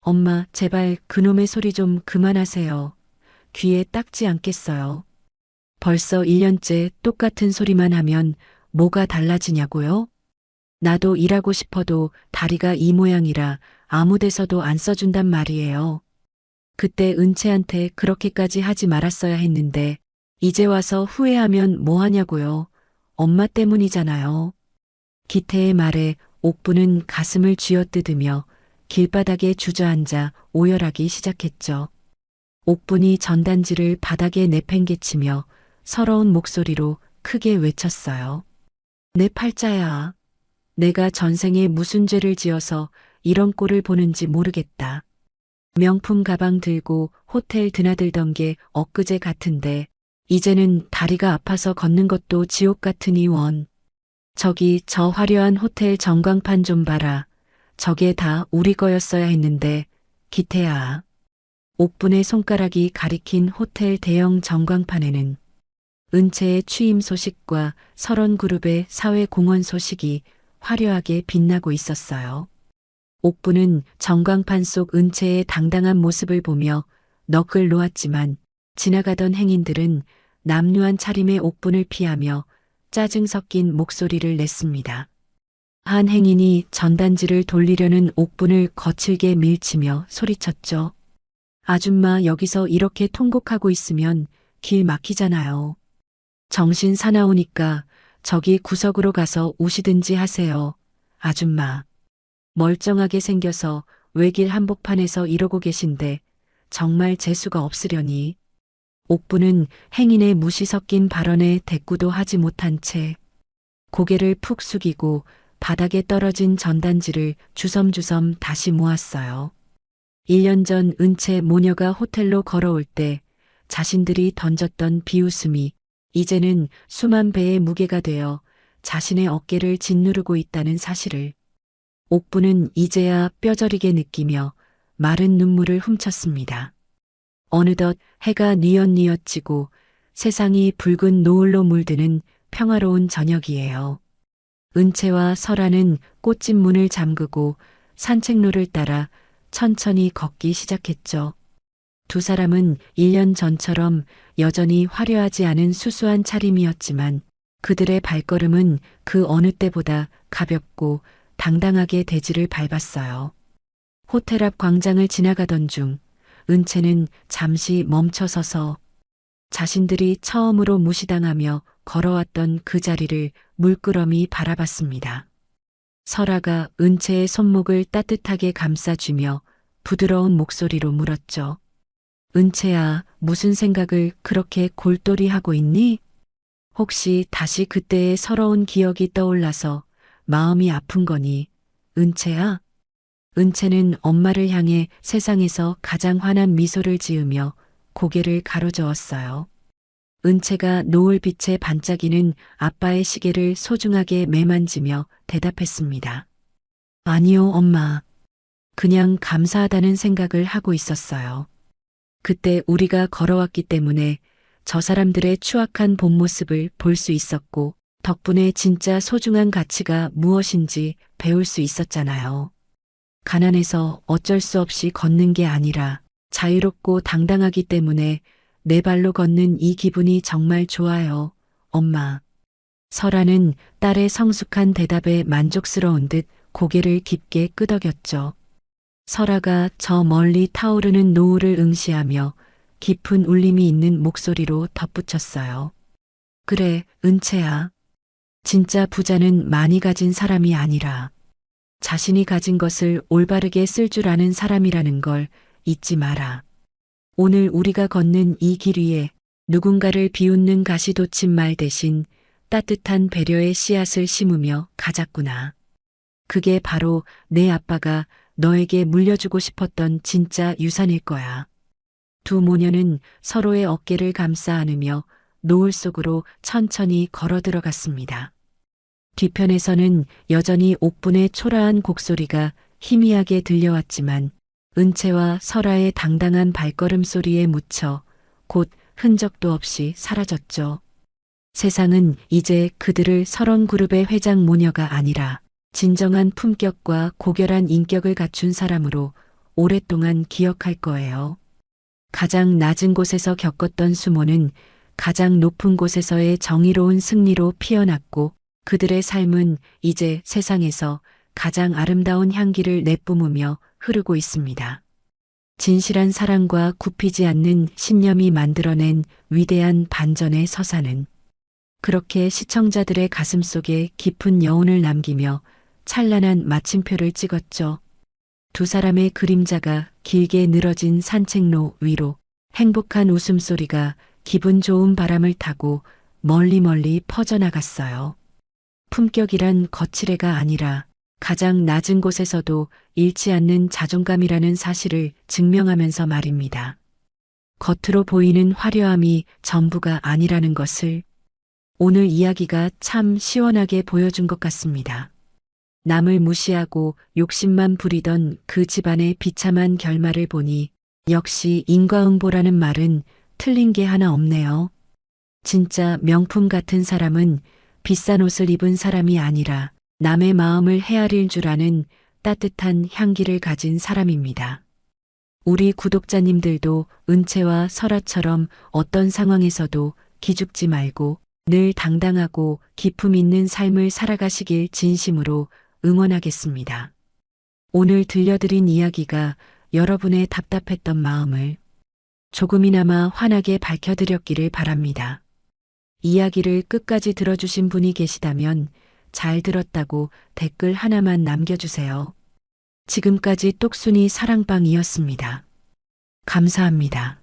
엄마, 제발 그놈의 소리 좀 그만하세요. 귀에 딱지 않겠어요. 벌써 1년째 똑같은 소리만 하면 뭐가 달라지냐고요? 나도 일하고 싶어도 다리가 이 모양이라 아무 데서도 안 써준단 말이에요. 그때 은채한테 그렇게까지 하지 말았어야 했는데 이제 와서 후회하면 뭐 하냐고요. 엄마 때문이잖아요. 기태의 말에 옥부는 가슴을 쥐어뜯으며 길바닥에 주저앉아 오열하기 시작했죠. 옥분이 전단지를 바닥에 내팽개치며 서러운 목소리로 크게 외쳤어요. 내 팔자야. 내가 전생에 무슨 죄를 지어서 이런 꼴을 보는지 모르겠다. 명품 가방 들고 호텔 드나들던 게 엊그제 같은데 이제는 다리가 아파서 걷는 것도 지옥 같으니 원. 저기 저 화려한 호텔 전광판 좀 봐라. 저게 다 우리 거였어야 했는데 기태야. 옥분의 손가락이 가리킨 호텔 대형 전광판에는 은채의 취임 소식과 설원그룹의 사회공헌 소식이 화려하게 빛나고 있었어요. 옥부는 전광판 속 은채의 당당한 모습을 보며 넋을 놓았지만 지나가던 행인들은 남루한 차림의 옥분을 피하며 짜증 섞인 목소리를 냈습니다. 한 행인이 전단지를 돌리려는 옥분을 거칠게 밀치며 소리쳤죠. 아줌마, 여기서 이렇게 통곡하고 있으면 길 막히잖아요. 정신 사나우니까 저기 구석으로 가서 우시든지 하세요. 아줌마. 멀쩡하게 생겨서 외길 한복판에서 이러고 계신데 정말 재수가 없으려니. 옥부는 행인의 무시 섞인 발언에 대꾸도 하지 못한 채 고개를 푹 숙이고 바닥에 떨어진 전단지를 주섬주섬 다시 모았어요. 1년 전 은채 모녀가 호텔로 걸어올 때 자신들이 던졌던 비웃음이 이제는 수만 배의 무게가 되어 자신의 어깨를 짓누르고 있다는 사실을 옥부는 이제야 뼈저리게 느끼며 마른 눈물을 훔쳤습니다. 어느덧 해가 뉘엿뉘엿 지고 세상이 붉은 노을로 물드는 평화로운 저녁이에요. 은채와 설아는 꽃집 문을 잠그고 산책로를 따라 천천히 걷기 시작했죠. 두 사람은 1년 전처럼 여전히 화려하지 않은 수수한 차림이었지만 그들의 발걸음은 그 어느 때보다 가볍고 당당하게 대지를 밟았어요. 호텔 앞 광장을 지나가던 중 은채는 잠시 멈춰서서 자신들이 처음으로 무시당하며 걸어왔던 그 자리를 물끄러미 바라봤습니다. 설아가 은채의 손목을 따뜻하게 감싸주며 부드러운 목소리로 물었죠. 은채야, 무슨 생각을 그렇게 골똘히 하고 있니? 혹시 다시 그때의 서러운 기억이 떠올라서 마음이 아픈 거니, 은채야? 은채는 엄마를 향해 세상에서 가장 환한 미소를 지으며 고개를 가로저었어요. 은채가 노을빛에 반짝이는 아빠의 시계를 소중하게 매만지며 대답했습니다. 아니요, 엄마. 그냥 감사하다는 생각을 하고 있었어요. 그때 우리가 걸어왔기 때문에 저 사람들의 추악한 본 모습을 볼 수 있었고 덕분에 진짜 소중한 가치가 무엇인지 배울 수 있었잖아요. 가난해서 어쩔 수 없이 걷는 게 아니라 자유롭고 당당하기 때문에 내 발로 걷는 이 기분이 정말 좋아요, 엄마. 설아는 딸의 성숙한 대답에 만족스러운 듯 고개를 깊게 끄덕였죠. 설아가 저 멀리 타오르는 노을을 응시하며 깊은 울림이 있는 목소리로 덧붙였어요. 그래, 은채야. 진짜 부자는 많이 가진 사람이 아니라 자신이 가진 것을 올바르게 쓸 줄 아는 사람이라는 걸 잊지 마라. 오늘 우리가 걷는 이 길 위에 누군가를 비웃는 가시돋친 대신 따뜻한 배려의 씨앗을 심으며 가자꾸나. 그게 바로 내 아빠가 너에게 물려주고 싶었던 진짜 유산일 거야. 두 모녀는 서로의 어깨를 감싸 안으며 노을 속으로 천천히 걸어 들어갔습니다. 뒤편에서는 여전히 옥분의 초라한 곡소리가 희미하게 들려왔지만 은채와 설아의 당당한 발걸음 소리에 묻혀 곧 흔적도 없이 사라졌죠. 세상은 이제 그들을 설원 그룹의 회장 모녀가 아니라 진정한 품격과 고결한 인격을 갖춘 사람으로 오랫동안 기억할 거예요. 가장 낮은 곳에서 겪었던 수모는 가장 높은 곳에서의 정의로운 승리로 피어났고 그들의 삶은 이제 세상에서 가장 아름다운 향기를 내뿜으며 흐르고 있습니다. 진실한 사랑과 굽히지 않는 신념이 만들어낸 위대한 반전의 서사는 그렇게 시청자들의 가슴 속에 깊은 여운을 남기며 찬란한 마침표를 찍었죠. 두 사람의 그림자가 길게 늘어진 산책로 위로 행복한 웃음소리가 기분 좋은 바람을 타고 멀리 퍼져나갔어요. 품격이란 거칠애가 아니라 가장 낮은 곳에서도 잃지 않는 자존감이라는 사실을 증명하면서 말입니다. 겉으로 보이는 화려함이 전부가 아니라는 것을 오늘 이야기가 참 시원하게 보여준 것 같습니다. 남을 무시하고 욕심만 부리던 그 집안의 비참한 결말을 보니 역시 인과응보라는 말은 틀린 게 하나 없네요. 진짜 명품 같은 사람은 비싼 옷을 입은 사람이 아니라 남의 마음을 헤아릴 줄 아는 따뜻한 향기를 가진 사람입니다. 우리 구독자님들도 은채와 설아처럼 어떤 상황에서도 기죽지 말고 늘 당당하고 기품 있는 삶을 살아가시길 진심으로 응원하겠습니다. 오늘 들려드린 이야기가 여러분의 답답했던 마음을 조금이나마 환하게 밝혀드렸기를 바랍니다. 이야기를 끝까지 들어주신 분이 계시다면 잘 들었다고 댓글 하나만 남겨주세요. 지금까지 똑순이 사랑방이었습니다. 감사합니다.